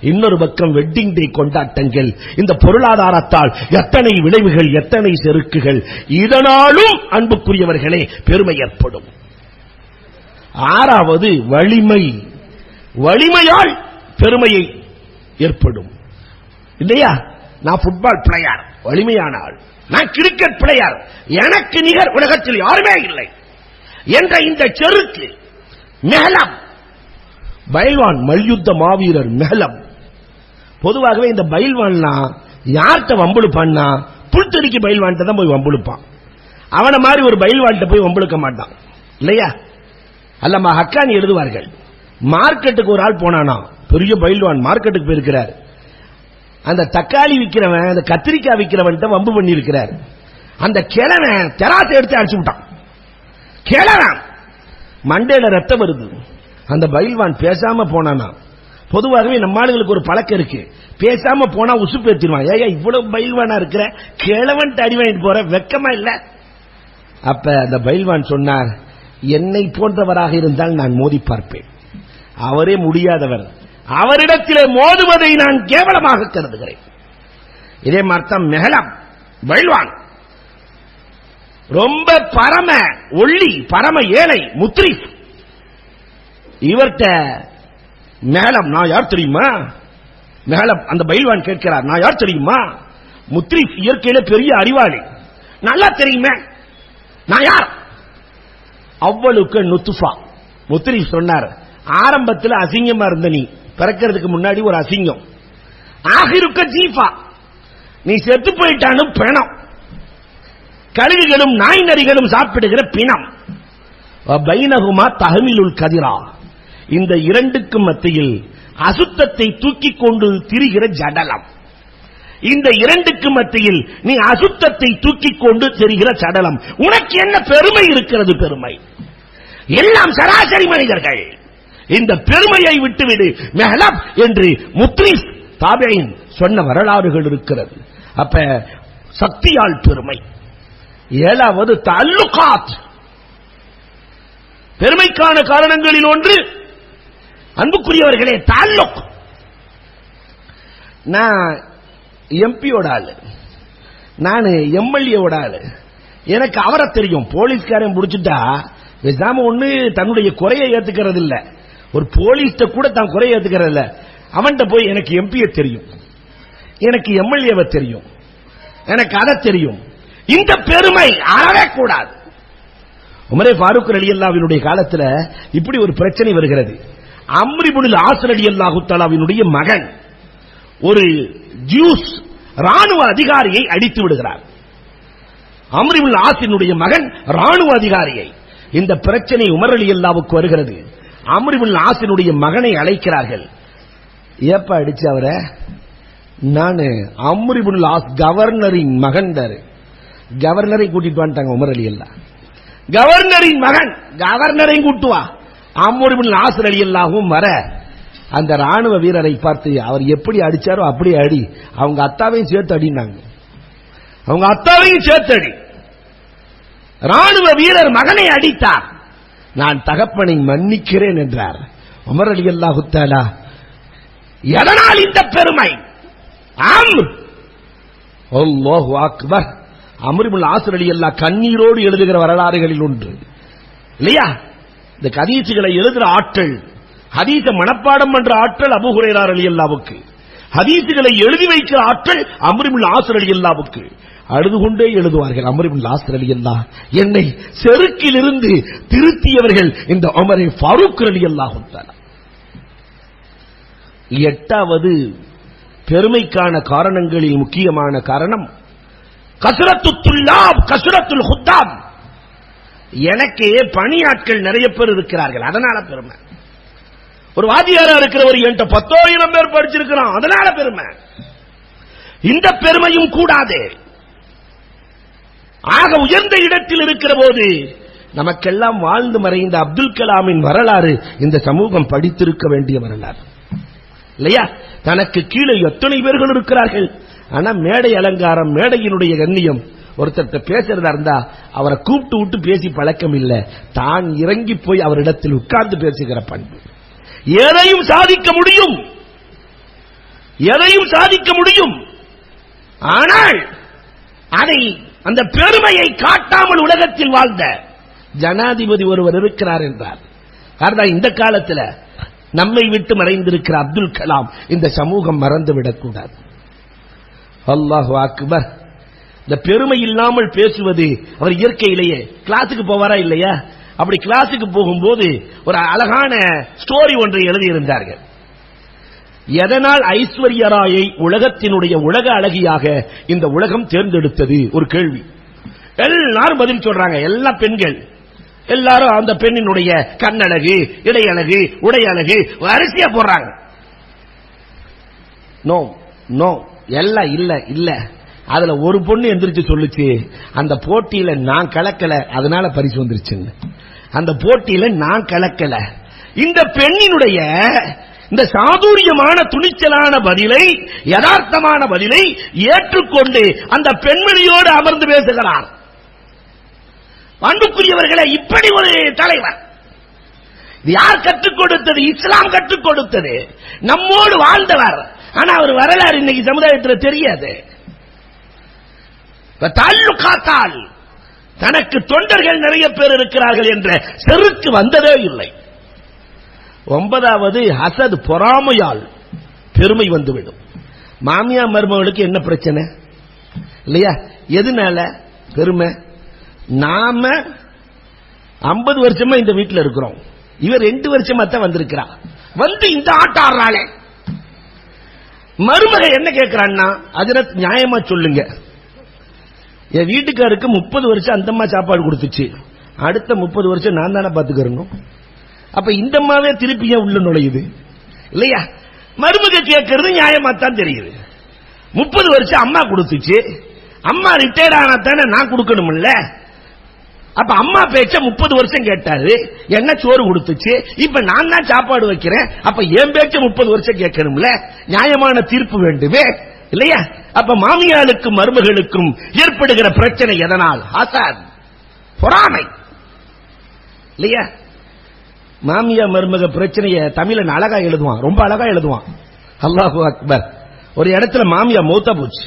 இன்னொரு பக்கம் வெட்டிங் டே கொண்டாட்டங்கள். இந்த பொருளாதாரத்தால் எத்தனை விளைவுகள், எத்தனை செருக்குகள். இதனாலும் அன்புக்குரியவர்களே பெருமை ஏற்படும். ஆறாவது வலிமை. வலிமையால் பெருமையை ஏற்படும் இல்லையா? நான் ஃபுட்பால் பிளேயர், வலிமையான ஆள். நான் கிரிக்கெட் பிளேயர், எனக்கு நிகர் உலகத்தில் யாருமே இல்லை என்ற இந்த செருக்கு மெஹலம், பைல்வான் மல்யுத்த மாவீரர் மெஹலம். பொதுவாகவே இந்த பைல்வான்னா யார்கிட்ட வம்புழுப்பான்னா, புல்தடிக்கு பைல்வான்ட்ட தான் போய் வம்புழுப்பான். அவனை மாதிரி ஒரு பைல்வான்ட்ட போய் வம்புழுக்க மாட்டான் இல்லையா? அல்லமா ஹக்கானி எழுதுவார்கள், மார்க்கெட்டுக்கு ஒரு ஆள் போனானா, பெரிய பைல்வான் மார்க்கெட்டுக்கு போயிருக்கிறார். அந்த தக்காளி விற்கிறவன், அந்த கத்திரிக்காய் விற்கிறவன் வம்பு பண்ணி இருக்கிறார். அந்த கிழவன் தெராசை எடுத்து அடிச்சு விட்டான். கிழவன் மண்டையில ரத்தம் வருது. அந்த பயில்வான் பேசாம போனானா. பொதுவாகவே நம்ம ஆளுகளுக்கு ஒரு பழக்கம் இருக்கு, பேசாம போனா உசுப்பு ஏத்திடுவான். ஏயா இவ்வளவு பயில்வானா இருக்கிற, கிழவன் அடி வாங்கிட்டு போற, வெக்கமா இல்ல? அப்ப அந்த பயில்வான் சொன்னார், என்னை போன்றவராக இருந்தால் நான் மோதி பார்ப்பேன், அவரே முடியாதவர், அவரிடத்திலே மோதுவதை நான் கேவலமாக கருதுகிறேன். இதே மாதிரிதான் மெஹலம் பயில்வான் ரொம்ப பரம ஒள்ளி, பரம ஏழை, முத்ரிஃப். இவர்கிட்ட மெஹலம் நான் யார் தெரியுமா? மெஹலம் அந்த பயில்வான் கேட்கிறார், நான் யார் தெரியுமா? முத்ரிஃப் இயற்கையில பெரிய அறிவாளி, நல்லா தெரியுமே, நான் யார்? அவ்வளவுக்கு நுத்துஃபா. முத்ரிஃப் சொன்னார், ஆரம்பத்தில் அசிங்கமா இருந்த நீ, பிறக்கிறதுக்கு முன்னாடி ஒரு அசிங்கம், ஆகிருக்க ஜீஃபா, நீ செத்து போயிட்டானு பிணம், கழுகுகளும் நாய் நரிகளும் சாப்பிடுகிற பிணம். பைனகுமா தஹமிலுல் கதிரா, இந்த இரண்டுக்கும் மத்தியில் அசுத்தத்தை தூக்கிக் கொண்டு திரிகிற ஜடலம். இந்த இரண்டுக்கு மத்தியில் நீ அசுத்தத்தை தூக்கிக் கொண்டு தெரிகிற சடலம். உனக்கு என்ன பெருமை இருக்கிறது? பெருமை எல்லாம் சராசரி மனிதர்கள். இந்த பெருமையை விட்டுவிடு மெஹலப் என்று முத்ரிஃப் தாபீன் சொன்ன வரலாறுகள் இருக்கிறது. அப்ப சக்தியால் பெருமை. ஏழாவது தஅல்லுகாத், பெருமைக்கான காரணங்களில் ஒன்று அன்புக்குரியவர்களே தஅல்லுக். நான் எம்பியோட ஆளு, நான் எம்எல்ஏவோட ஆளு, எனக்கு அவரை தெரியும். போலீஸ்காரன் முடிச்சுட்டா பேசாம ஒண்ணு தன்னுடைய குறையை ஏத்துக்கிறது இல்ல, ஒரு போலீஸ்ட கூட தான் குறையை ஏத்துக்கிறது இல்ல, அவன்கிட்ட போய் எனக்கு எம்பியை தெரியும், எனக்கு எம்எல்ஏவை தெரியும், எனக்கு அதை தெரியும். இந்த பெருமை அறவே கூடாது. உமரே ஃபாரூக் ரலியல்லாஹுவினுடைய காலத்துல இப்படி ஒரு பிரச்சனை வருகிறது. அம்ர் இப்னுல் ஆஸ் ரலியல்லாஹு தஆலாவினுடைய மகன் ஒரு ஜூஸ் ராணுவ அதிகாரியை அடித்து விடுகிறார். அம்ர் இப்னுல் ஆஸினுடைய மகன் ராணுவ அதிகாரியை. இந்த பிரச்சனை உமர் ரலியல்லாஹுவுக்கு வருகிறது. அம்ர் இப்னுல் ஆஸினுடைய மகனை அழைக்கிறார்கள். ஏப்பா அடிச்சு அவரை? நான் அம்ர் இப்னுல் ஆஸ் கவர்னரின் மகன். கவர்னரை கூட்டிட்டு வந்துட்டாங்க உமர் ரலியல்லாஹு. கவர்னரின் மகன், கவர்னரை கூட்டுவா. அம்ர் இப்னுல் ஆஸ் ரலியல்லாஹுவும் வர அந்த ராணுவ வீரரை பார்த்து, அவர் எப்படி அடிச்சாரோ அப்படி அடி, அவங்க அத்தாவையும் சேர்த்து அடினாங்க, அவங்க அத்தாவையும் சேர்த்து அடி. ராணுவ வீரர் மகனை அடித்தார். நான் தகப்பனை மன்னிக்கிறேன் என்றார். உமர் ரலியல்லாஹு தஆலா, எதனால் இந்த பெருமை? அம்ர், அல்லாஹு அக்பர். அம்ர் இப்னுல் ஆஸ் ரலியல்லாஹு கண்ணீரோடு எழுதுகிற வரலாறுகளில் ஒன்று இல்லையா? இந்த ஹதீஸ்களை எழுதுற ஆற்றல், ஹதீஸை மனப்பாடம் பண்ற ஆற்றல் அபூ ஹுரைரா ரலியல்லாஹுவுக்கு, ஹதீஸ்களை எழுதி வைக்கிற ஆற்றல் அம்ர் இப்னுல் ஆஸ் ரலியல்லாஹுவுக்கு. அழுது கொண்டே எழுதுவார்கள். அம்ர் இப்னுல் ஆஸ் ரலியல்லாஹு, என்னை செருக்கிலிருந்து திருத்தியவர்கள் இந்த உமர் ஃபாரூக் ரலியல்லாஹு தஆலா. எட்டாவது பெருமைக்கான காரணங்களில் முக்கியமான காரணம் கஸ்ரத்துத் துல்லாப் கஸ்ரத்துல் ஹுத்தாப். எனக்கு பணியாட்கள் நிறைய பேர் இருக்கிறார்கள், அதனால பெருமை. ஒரு வாதியாரா இருக்கிறவர் என்கிட்ட 10,000 பேர் படிச்சிருக்கிறான், அதனால பெருமை. இந்த பெருமையும் கூடாது. ஆக உயர்ந்த இடத்தில் இருக்கிற போது நமக்கெல்லாம் வாழ்ந்து மறைந்த அப்துல் கலாமின் வரலாறு இந்த சமூகம் படித்திருக்க வேண்டிய வரலாறு இல்லையா? தனக்கு கீழே எத்தனை பேர்கள் இருக்கிறார்கள், ஆனா மேடை அலங்காரம், மேடையினுடைய கண்ணியம். ஒருத்தர் பேசுறதா இருந்தா அவரை கூப்பிட்டு விட்டு பேசி பழக்கம் இல்ல, தான் இறங்கி போய் அவரிடத்தில் உட்கார்ந்து பேசுகிற பண்பு. எதையும் சாதிக்க முடியும், எதையும் சாதிக்க முடியும். ஆனால் அதை, அந்த பெருமையை காட்டாமல் உலகத்தில் வாழ்ந்த ஜனாதிபதி ஒருவர் இருக்கிறார் என்றார். இந்த காலத்தில் நம்மை விட்டு மறைந்திருக்கிற அப்துல் கலாம் இந்த சமூகம் மறந்துவிடக் கூடாது. அல்லாஹு அக்பர். இந்த பெருமை இல்லாமல் பேசுவது, அவர் இயற்கையிலேயே கிளாஸுக்கு போவாரா இல்லையா? அப்படி கிளாஸுக்கு போகும்போது ஒரு அழகான ஸ்டோரி ஒன்றை எழுதியிருந்தார்கள். எதனால் ஐஸ்வர்யா ராயை உலகத்தினுடைய உலக அழகியாக இந்த உலகம் தேர்ந்தெடுத்தது? ஒரு கேள்வி. எல்லாரும் பதில் சொல்றாங்க, எல்லா பெண்கள் எல்லாரும் அந்த பெண்ணினுடைய கண்ணழகு, இடையழகு, உடை அழகு வரிசையா போடுறாங்க. நோ நோ, எல்லாம் இல்ல இல்ல, அதுல ஒரு பொண்ணு எந்திரிச்சு சொல்லுச்சு, அந்த போட்டியில நான் கலக்கல, அதனால பரிசு வந்துருச்சுன்னு. அந்த போட்டியில நான் கலக்கல. இந்த பெண்ணினுடைய இந்த சாதுரியமான துணிச்சலான பதிலை, யதார்த்தமான பதிலை ஏற்றுக்கொண்டு அந்த பெண்மணியோடு அமர்ந்து பேசுகிறார். அன்புக்குரியவர்களே, இப்படி ஒரு தலைவர் யார் கற்றுக் கொடுத்தது? இஸ்லாம் கற்றுக் கொடுத்தது. நம்மோடு வாழ்ந்தவர். ஆனா அவர் வரலாறு இன்னைக்கு சமுதாயத்தில் தெரியாது. தாலுகாத்தால் தனக்கு தொண்டர்கள் நிறைய பேர் இருக்கிறார்கள் என்ற செருக்கு வந்ததே இல்லை. 9வது ஹசத், பொறாமையால் பெருமை வந்துவிடும். மாமியா மருமகளுக்கு என்ன பிரச்சனை இல்லையா? எதனால பெருமை? நாம 50 வருஷமா இந்த வீட்டில் இருக்கிறோம், இவர் 2 வருஷமா தான் வந்திருக்கிறார். வந்து இந்த ஆட்டாடுறாளே. மருமக என்ன கேட்கிறான்னா, ஹஜ்ரத் நியாயமா சொல்லுங்க, என் வீட்டுக்காருக்கு 30 வருஷம் அந்த அம்மா சாப்பாடு கொடுத்துச்சு, அடுத்த 30 வருஷம் நான் தானே பாத்துக்கிறணும். அப்ப இந்த அம்மாவே திருப்பி ஏன் உள்ள நுழையுது இல்லையா? மருமக கேட்கறது நியாயமா தான் தெரியுது. 30 வருஷம் அம்மா கொடுத்துச்சு, அம்மா ரிட்டையர்ட் ஆனா தானே நான் கொடுக்கணும்ல. அப்ப அம்மா பேச்ச 30 வருஷம் கேட்டாரு, என்ன சோறு கொடுத்துச்சு, இப்ப நான் தான் சாப்பாடு வைக்கிறேன், அப்ப என் பேச்ச 30 வருஷம் கேட்கணும்ல. நியாயமான தீர்ப்பு வேண்டுமே இல்லையா? அப்ப மாமியாருக்கும் மருமகளுக்கும் ஏற்படுகிற பிரச்சனை எதனால்? ஹசத், பொறாமை இல்லையா? மாமியா மருமக பிரச்சனைய தமிழன் அழகா எழுதுவான், ரொம்ப அழகா எழுதுவான். அல்லாஹு அக்பர். ஒரு இடத்துல மாமியா மௌத்தா போச்சு,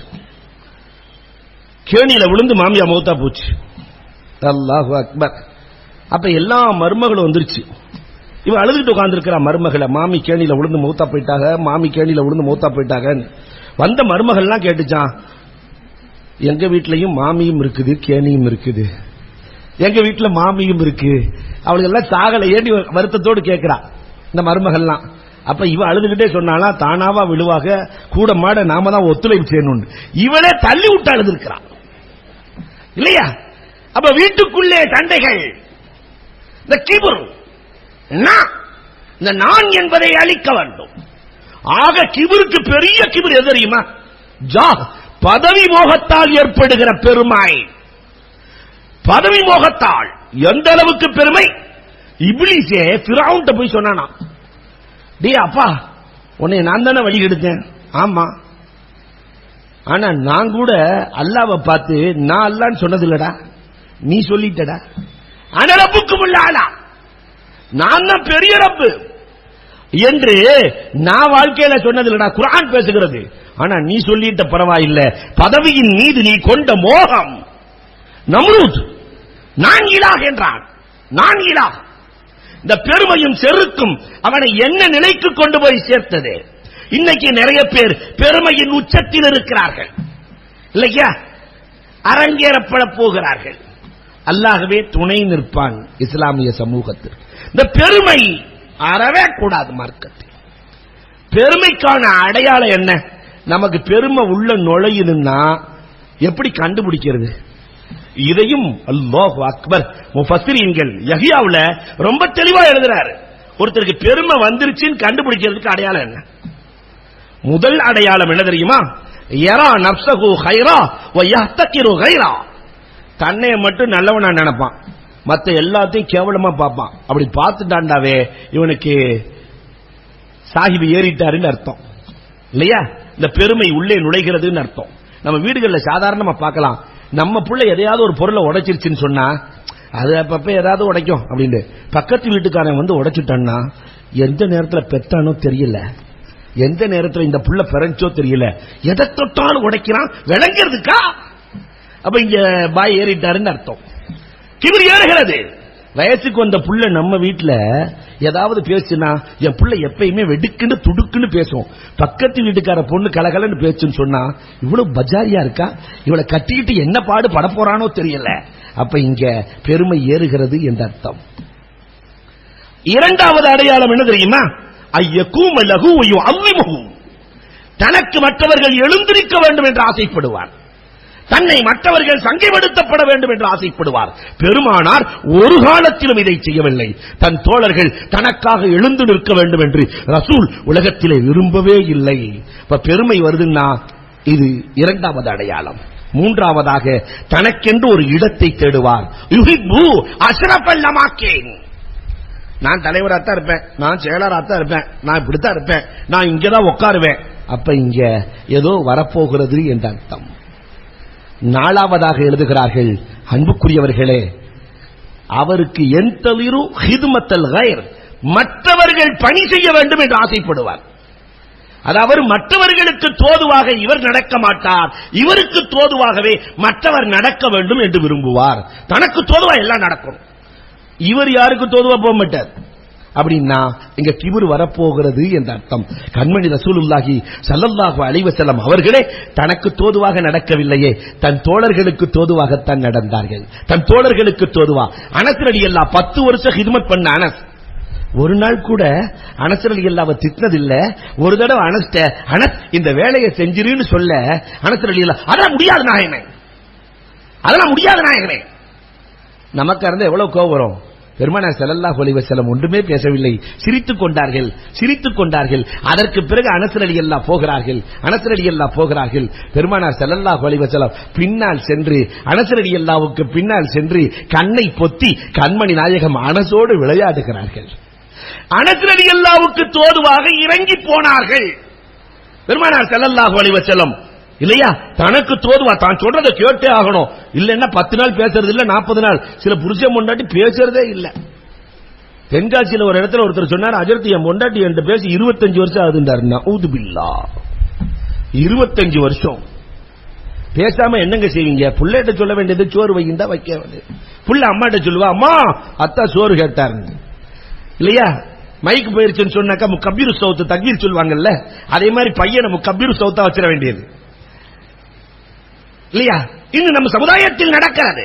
கேணியில விழுந்து மாமியா மௌத்தா போச்சு. அல்லாஹு அக்பர். அப்ப எல்லா மருமகளும் வந்துருச்சு. இவ அழுதுட்டு உட்கார்ந்துருக்கிறா மருமகளை, மாமி கேணியில விழுந்து மௌத்தா போயிட்டாங்க, மாமி கேணியில விழுந்து மௌத்தா போயிட்டாங்க. வந்த மருமகள்லாம் கேட்டுச்சான், எங்க வீட்லயும் மாமியும் இருக்குது, கேணியும் இருக்குது, எங்க வீட்டுல மாமியும் இருக்கு, அவளுக்கு எல்லாம் சாகல ஏண்டி வருத்தத்தோடு கேட்கிறா இந்த மருமகள்லாம். அப்ப இவ அழுதுகிட்டே சொன்னாலா, தானாவா விழுவாக, கூட மாட நாம தான் ஒத்துழைப்பு செய்யணும். இவளே தள்ளி விட்டு அழுதுருக்கிறா இல்லையா? அப்ப வீட்டுக்குள்ளே சண்டைகள், இந்த கிபுர், இந்த நான் என்பதை அழிக்க வேண்டும். ஆக கிபுருக்கு பெரிய கிபுர் எது தெரியுமா? பதவி மோகத்தால் ஏற்படுகிற பெருமை. பதவி மோகத்தால் எந்த அளவுக்கு பெருமை? இப்லீஸே ஃபிரௌன்ட்ட போய் சொன்னானா, டேய் அப்பா, உன்னை நான் தானே வழி எடுத்தேன். ஆமா, ஆனா நான் கூட அல்லாஹ்வை பார்த்து நான் அல்லாஹ்னு சொன்னது இல்லடா, நீ சொல்லிட்டடா. ஆனா ரப்புக்கும் இல்ல, நான் தான் பெரிய ரப்பு என்று நான் வாழ்க்கையில சொன்னது இல்லடா. குர்ஆன் பேசுகிறது. ஆனா நீ சொல்லிட்ட பரவாயில்லை. பதவியின் மீது நீ கொண்ட மோகம். நம்ரூத் நான் இலாஹ் என்றான். நான் இலாஹ். இந்த பெருமையும் செருக்கும் அவனை என்ன நிலைக்கு கொண்டு போய் சேர்த்தது? இன்னைக்கு நிறைய பேர் பெருமையின் உச்சத்தில் இருக்கிறார்கள் இல்லையா? அரங்கேறப்பட போகிறார்கள். அல்லாஹ்வே துணை நிற்பான் இஸ்லாமிய சமூகத்திற்கு. இந்த பெருமை அறவே கூடாது மார்க்கத்தில். பெருமைக்கான அடையாளம் என்ன? நமக்கு பெருமை உள்ள நுழையுதுன்னா எப்படி கண்டுபிடிக்கிறது? இதையும் அல்லாஹு அக்பர் முஃபஸ்ஸிரீன்கள் யஹ்யாவுல ரொம்ப தெளிவா எழுதுறாரு. ஒருத்தருக்கு பெருமை வந்துருச்சுன்னு கண்டுபிடிக்கிறதுக்கு அடையாளம் என்ன? முதல் அடையாளம் என்ன தெரியுமா? யரா நஃப்ஸஹு கைரா வ யஹ்தகிரு கைரா. தன்னை மட்டும் நல்லவனா நினைப்பான், மத்த எல்லாத்தையும் கேவலமா பார்ப்பான். அப்படி பார்த்துட்டாண்டாவே இவனுக்கு சாஹிபு ஏறிட்டாருன்னு அர்த்தம் இல்லையா? இந்த பெருமை உள்ளே நுழைகிறதுன்னு அர்த்தம். நம்ம வீடுகளில் சாதாரணமா பார்க்கலாம், நம்ம புள்ள எதையாவது ஒரு பொருளை உடைச்சிருச்சுன்னு சொன்னா அது அப்பப்ப ஏதாவது உடைக்கும் அப்படின்னு, பக்கத்து வீட்டுக்காரன் வந்து உடைச்சுட்டான்னா எந்த நேரத்தில் பெத்தானோ தெரியல, எந்த நேரத்தில் இந்த புள்ள பிறஞ்சோ தெரியல, எதை தொட்டாலும் உடைக்கிறான். விளங்கிறதுக்கா? அப்ப இங்க பாய் ஏறிட்டாருன்னு அர்த்தம். கிபிர் ஏறுகிறது. வயசுக்கு வந்த புள்ள நம்ம வீட்டுல ஏதாவது பேசுனா என் புள்ள எப்பயுமே வெடுக்குன்னு துடுக்குன்னு பேசும். பக்கத்து வீட்டுக்கார பொண்ணு கலகலன்னு பேசுன்னு சொன்னா இவ்வளவு பஜாரியா இருக்கா, இவளை கட்டிக்கிட்டு என்ன பாடு பட போறானோ தெரியல. அப்ப இங்க பெருமை ஏறுகிறது என்ற அர்த்தம். இரண்டாவது அடையாளம் என்ன தெரியுமா? ஐயக்கூம் லஹு யுஅல்லிமுஹு. தனக்கு மற்றவர்கள் எழுந்திருக்க வேண்டும் என்று ஆசைப்படுவார், தன்னை மற்றவர்கள் சங்கைப்படுத்தப்பட வேண்டும் என்று ஆசைப்படுவார். பெருமானார் ஒரு காலத்திலும் இதை செய்யவில்லை. தன் தோழர்கள் தனக்காக எழுந்து நிற்க வேண்டும் என்று ரசூல் உலகத்திலே விரும்பவே இல்லை. இப்ப பெருமை வருதுன்னா இது இரண்டாவது அடையாளம். மூன்றாவதாக தனக்கென்று ஒரு இடத்தை தேடுவார். யுஹிப்பு அஷ்ரஃபல் அமாக்கின். நான் தலைவராத்தான் இருப்பேன், நான் செயலராத்தான் இருப்பேன், நான் இப்படித்தான் இருப்பேன், நான் இங்கதான் உட்காருவேன். அப்ப இங்க ஏதோ வரப்போகிறது என்ற அர்த்தம். நாலாவதாக எழுதுகிறார்கள், அன்புக்குரியவர்களே, அவருக்கு எந்தலிரு ஹிதுமத்தல் கைர், மற்றவர்கள் பணி செய்ய வேண்டும் என்று ஆசைப்படுவார். அதாவது மற்றவர்களுக்கு தோதுவாக இவர் நடக்க மாட்டார், இவருக்கு தோதுவாகவே மற்றவர் நடக்க வேண்டும் என்று விரும்புவார். தனக்கு தோதுவா எல்லாம் நடக்கும், இவர் யாருக்கு தோதுவா போக மாட்டார். அப்படின்னா இங்க கிபுர் வரப்போகிறது என்ற அர்த்தம். கண்மணி ரசூலுல்லாஹி ஸல்லல்லாஹு அலைஹி வஸல்லம் அவர்களே தனக்கு தோதுவாக நடக்கவில்லையே, தன் தோழர்களுக்கு தோதுவாகத்தான் நடந்தார்கள். தன் தோழர்களுக்கு தோதுவா. அனஸ் ரலியல்லாஹு 10 வருஷம் ஹித்மத் பண்ண அனஸ் ஒரு நாள் கூட அனஸ் ரலியல்லாஹு திட்டினதில்ல. ஒரு தடவை அனஸ் இந்த வேலையை செஞ்சிருன்னு சொல்ல அனஸ் ரலியல்லாஹு அதெல்லாம் முடியாது நாயகனே, அதெல்லாம் முடியாது நாயகனே. நமக்கு இருந்த எவ்வளவு கோபம் வரும். பெருமானார் ஸல்லல்லாஹு அலைஹி வஸல்லம் ஒன்றுமே பேசவில்லை, சிரித்துக் கொண்டார்கள். அதற்கு பிறகு அனஸ் ரலியல்லாஹு போகிறார்கள். பெருமானார் ஸல்லல்லாஹு அலைஹி வஸல்லம் பின்னால் சென்று அனஸ் ரலியல்லாஹுவுக்கு பின்னால் சென்று கண்ணை பொத்தி கண்மணி நாயகம் அனஸோடு விளையாடுகிறார்கள். அனஸ் ரலியல்லாஹுவுக்கு தோதுவாக இறங்கி போனார்கள் பெருமானார் ஸல்லல்லாஹு அலைஹி வஸல்லம். இல்லையா, தனக்கு தோதுவா தான் சொல்றதை கேட்டே ஆகணும். இல்லன்னா 10 நாள் பேசுறது இல்ல, 40 நாள். சில புருஷன் பொண்டாட்டி பேசுறதே இல்ல. தென்காசியில ஒரு இடத்துல ஒருத்தர் சொன்னார், அஜர்த்தி என் பொண்டாட்டி என்கிட்ட பேசி 25 வருஷம் ஆகுதுன்றாரு. நஊது பில்லாஹ், 25 வருஷம் பேசாம என்னங்க செய்வீங்க? புள்ளைகிட்ட சொல்ல வேண்டியது சோறு வைக்கிண்டா வைக்க வேண்டியது. புள்ள அம்மாட்ட சொல்லுவா, அம்மா அத்தா சோறு கேட்டாரு. இல்லையா, மைக்கு போயிருச்சுன்னு சொன்னாக்கா முக்கபீரு சௌத்து தக்பீர் சொல்லுவாங்கல்ல, அதே மாதிரி பையனை முக்கபீரு சௌத்தா வச்சிட வேண்டியது. இல்லையா, இன்னும் நம்ம சமுதாயத்தில் நடக்கிறது.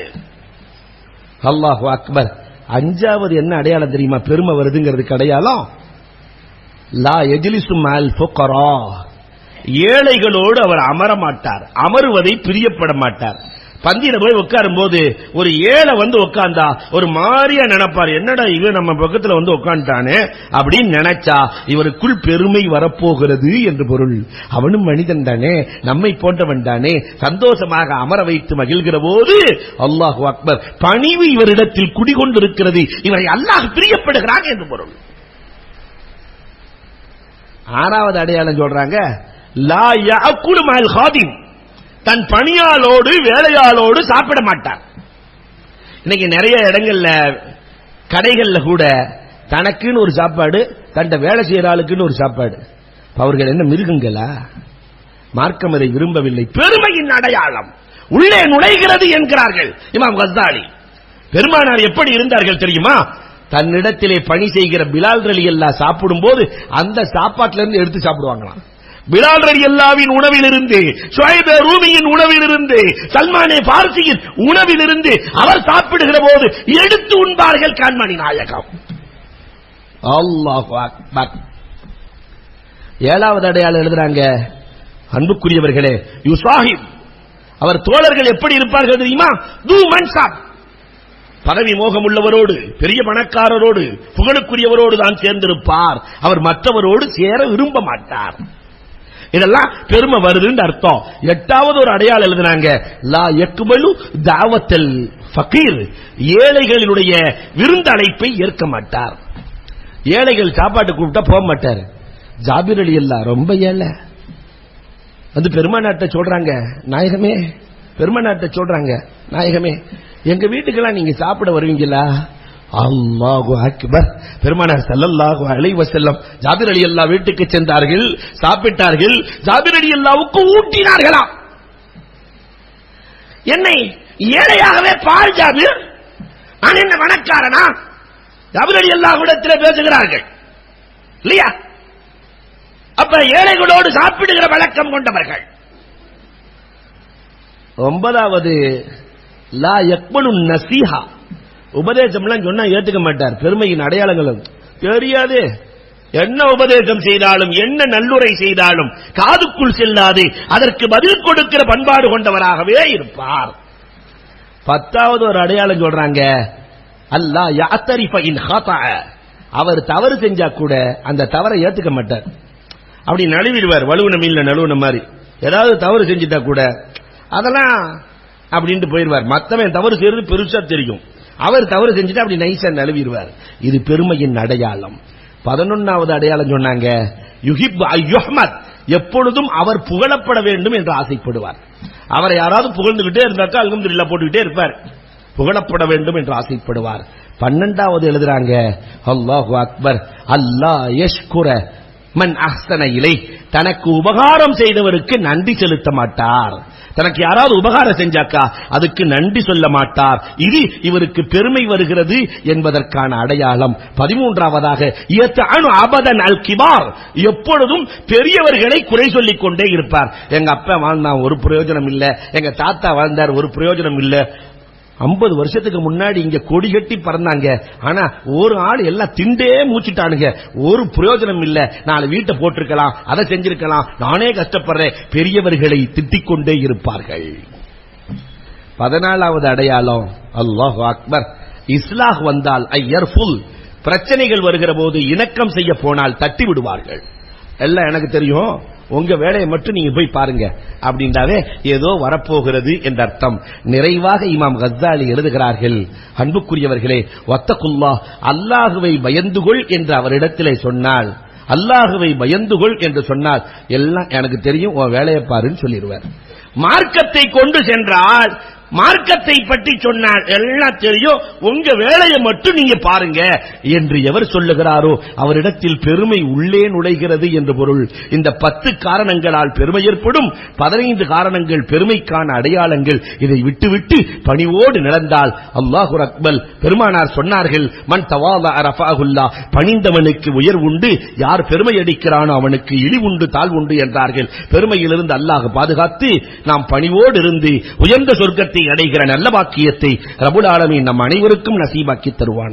அல்லாஹு அக்பர். 5வது என்ன அடையாளம் தெரியுமா? பெருமை வருதுங்கிறதுக்கு அடையாளம் லா யஜ்லிசு மஅல் ஃபுகரா, ஏழைகளோடு அவர் அமர மாட்டார், அமருவதை பிரியப்பட மாட்டார். பந்தியில போய் உட்காரும் போது ஒரு ஏழை வந்து உட்கார்ந்தா ஒரு மாதிரியா நினைப்பார், என்னடா இவன் நம்ம பக்கத்துல வந்து உட்கார்ந்துட்டானே அப்படின்னு நினைச்சா இவருக்குள் பெருமை வரப்போகிறது என்று பொருள். அவனும் மனிதன் தானே, நம்மை போன்றவன் தானே. சந்தோஷமாக அமர வைத்து மகிழ்கிற போது அல்லாஹு அக்பர், பணிவு இவரிடத்தில் குடிகொண்டிருக்கிறது, இவரை அல்லாஹ் பிரியப்படுகிறான் என்று பொருள். 6வது அடையாளம் சொல்றாங்க, லா யஅகுலு மஅல் காதிம், தன் பணியாளோடு வேலையாளோடு சாப்பிட மாட்டார். இன்னைக்கு நிறைய இடங்கள்ல கடைகள்ல கூட தனக்குன்னு ஒரு சாப்பாடு, தன்னை வேலை செய்யற ஆளுக்குன்னு ஒரு சாப்பாடு. அவர்கள் என்ன மிருகங்களா? மார்க்கம் அதை விரும்பவில்லை. பெருமையின் அடையாளம் உள்ளே நுழைகிறது என்கிறார்கள் இமாம் கஸ்ஸாலி. பெருமானார் எப்படி இருந்தார்கள் தெரியுமா? தன்னிடத்திலே பணி செய்கிற பிலால் ரலியல்லாஹு சாப்பிடும் போது அந்த சாப்பாட்டிலிருந்து எடுத்து சாப்பிடுவாங்களாம். பிலால் ரலியல்லாஹுவின் உணவிலிருந்து, ஷுஐப் ரூமியின் உணவிலிருந்து, சல்மானே பார்சியின் உணவிலிருந்து அவர் சாப்பிடுகிற போது எடுத்து உண்பார்கள் கண்மணி நாயகம். அல்லாஹு அக்பர். 7வது அடையாளம் எழுதுறாங்க, அன்புக்குரியவர்களே, யுசாஹிப், அவர் தோழர்கள் எப்படி இருப்பார்கள் தெரியுமா? து மன்சாப், பதவி மோகம் உள்ளவரோடு, பெரிய பணக்காரரோடு, புகழுக்குரியவரோடு தான் சேர்ந்திருப்பார். அவர் மற்றவரோடு சேர விரும்ப மாட்டார். இதெல்லாம் பெருமை வருதுன்னு அர்த்தம். 8வது ஒரு அடையாளம் எழுதுனாங்க, லா யக்பலு தாவத்தல் ஃபகீர், ஏழைகளினுடைய விருந்தழைப்பை ஏற்க மாட்டார். ஏழைகள் சாப்பாட்டு கூப்பிட்டா போக மாட்டார். ஜாபிர் ரலியல்லாஹு ரொம்ப ஏழை வந்து பெருமானார்ட்ட சொல்றாங்க, நாயகமே, பெருமானார்ட்ட சொல்றாங்க, நாயகமே எங்க வீட்டுக்கெல்லாம் நீங்க சாப்பிட வருவீங்களா? அல்லாஹு அக்பர். பெருமானார் ஸல்லல்லாஹு அலைஹி வஸல்லம் ஜாபிர் ரலியல்லாஹு வீட்டுக்கு சென்றார்கள், சாப்பிட்டார்கள். ஜாபிர் ரலியல்லாஹுக்கு ஊட்டினார்களாம். என்னை ஏழையாகவே பார் ஜாபிர், நான் என்ன பணக்காரனா? ஜாபிர் ரலியல்லாஹு இடத்திலே பேசுகிறார்கள் இல்லையா? அப்ப ஏழைகளோடு சாப்பிடுகிற வழக்கம் கொண்டவர்கள். 9வது லா யக்பலு நஸீஹா, உபதேசம்லாம் சொன்னா ஏத்துக்க மாட்டார். பெருமையின் அடையாளங்கள் தெரியாது. என்ன உபதேசம் செய்தாலும், என்ன நல்லுரை செய்தாலும் காதுக்குள் செல்லாது, அதற்கு பதில் கொடுக்கிற பண்பாடு கொண்டவராகவே இருப்பார். 10வது ஒரு அடையாளம் சொல்றாங்க, அல்லாஹ் யஅத்தரிஃப இன் ஹதஅ, அவர் தவறு செஞ்சா கூட அந்த தவறை ஏத்துக்க மாட்டார். அப்படி நழுவிடுவார், வலுவன மீன்ல நழுவன மாதிரி. ஏதாவது தவறு செஞ்சிட்டா கூட அதெல்லாம் அப்படின்ட்டு போயிருவார். மத்தவன் தவறு செய்யறது பெருசா தெரியும், அவர் தவறு செஞ்சுட்டு அப்படி நைசா நழுவிடுவார். இது பெருமையின் அடையாளம். 11வது அடையாளம் சொன்னாங்க, யுஹிப் அய்யுஹ்மத், எப்பொழுதும் அவர் புகழப்பட வேண்டும் என்று ஆசைப்படுவார். அவரை யாராவது புகழ்ந்துகிட்டே இருந்தாக்கா அல்ஹம்துலில்லாஹ் போட்டுக்கிட்டே இருப்பார். புகழப்பட வேண்டும் என்று ஆசைப்படுவார். 12வது எழுதுறாங்க, அல்லாஹு அக்பர், அல்லாஹ் யஷ்குர மன் அஹ்ஸன இலை, தனக்கு உபகாரம் செய்தவருக்கு நன்றி செலுத்த மாட்டார். தனக்கு யாராவது உபகாரம் செஞ்சாக்கா அதுக்கு நன்றி சொல்ல மாட்டார். இது இவருக்கு பெருமை வருகிறது என்பதற்கான அடையாளம். 13வதாக யத்அனு அபதன் அல் கிபார், எப்பொழுதும் பெரியவர்களை குறை சொல்லிக் கொண்டே இருப்பார். எங்க அப்பா வாழ்ந்தான் ஒரு பிரயோஜனம் இல்ல, எங்க தாத்தா வாழ்ந்தார் ஒரு பிரயோஜனம் இல்ல. 50 வருஷத்துக்கு முன்னாடி இங்க கொடி கட்டி பறந்தாங்க, ஆனா ஒரு ஆள் எல்லாம் திண்டே மூச்சுட்டானுங்க, ஒரு பிரயோஜனம் இல்ல. 4 வீட்டை போட்டிருக்கலாம், அதை செஞ்சிருக்கலாம், நானே கஷ்டப்படுறேன். பெரியவர்களை திட்டிக் கொண்டே இருப்பார்கள். 14வது அடையாளம், அல்லாஹு அக்பர், இஸ்லாஹ் வந்தால் ஐயர்ஃபுல், பிரச்சனைகள் வருகிற போது இணக்கம் செய்ய போனால் தட்டி விடுவார்கள். எல்லாம் எனக்கு தெரியும், உங்க வேலையை மட்டும் நீங்க போய் பாருங்க அப்படின்றாவே ஏதோ வரப்போகிறது என்ற அர்த்தம். நிறைவாக இமாம் கஸ்ஸாலி எழுதுகிறார்கள், அன்புக்குரியவர்களே, வத்தகுல்லாஹ், அல்லாஹுவை பயந்துகொள் என்று அவரிடத்திலே சொன்னால், அல்லாஹுவை பயந்துகொள் என்று சொன்னால் எல்லாம் எனக்கு தெரியும், உன் வேலையை பாருன்னு சொல்லிடுவார். மார்க்கத்தை கொண்டு சென்றால், மார்க்கத்தை பற்றி சொன்னால் எல்லாம் தெரியும், உங்க வேலையை மட்டும் நீங்க பாருங்க என்று எவர் சொல்லுகிறாரோ அவரிடத்தில் பெருமை உள்ளே நுழைகிறது என்று பொருள். இந்த 10 காரணங்களால் பெருமை ஏற்படும், 15 காரணங்கள் பெருமைக்கான அடையாளங்கள். இதை விட்டுவிட்டு பணிவோடு நடந்தால் அல்லாஹு அக்பர். பெருமானார் சொன்னார்கள், மன் தவாதஅ ரஃபஅஹுல்லாஹ், பணிந்தவனுக்கு உயர்வு உண்டு, யார் பெருமை அடிக்கிறானோ அவனுக்கு இழிவுண்டு தாழ்வுண்டு என்றார்கள். பெருமையிலிருந்து அல்லாஹ் பாதுகாத்து நாம் பணிவோடு இருந்து உயர்ந்த சொர்க்கத்தை அடைகிற நல்ல வாக்கியத்தை ரப்புல் ஆலமீன் நம் அனைவருக்கும் நசீபாக்கி தருவான்.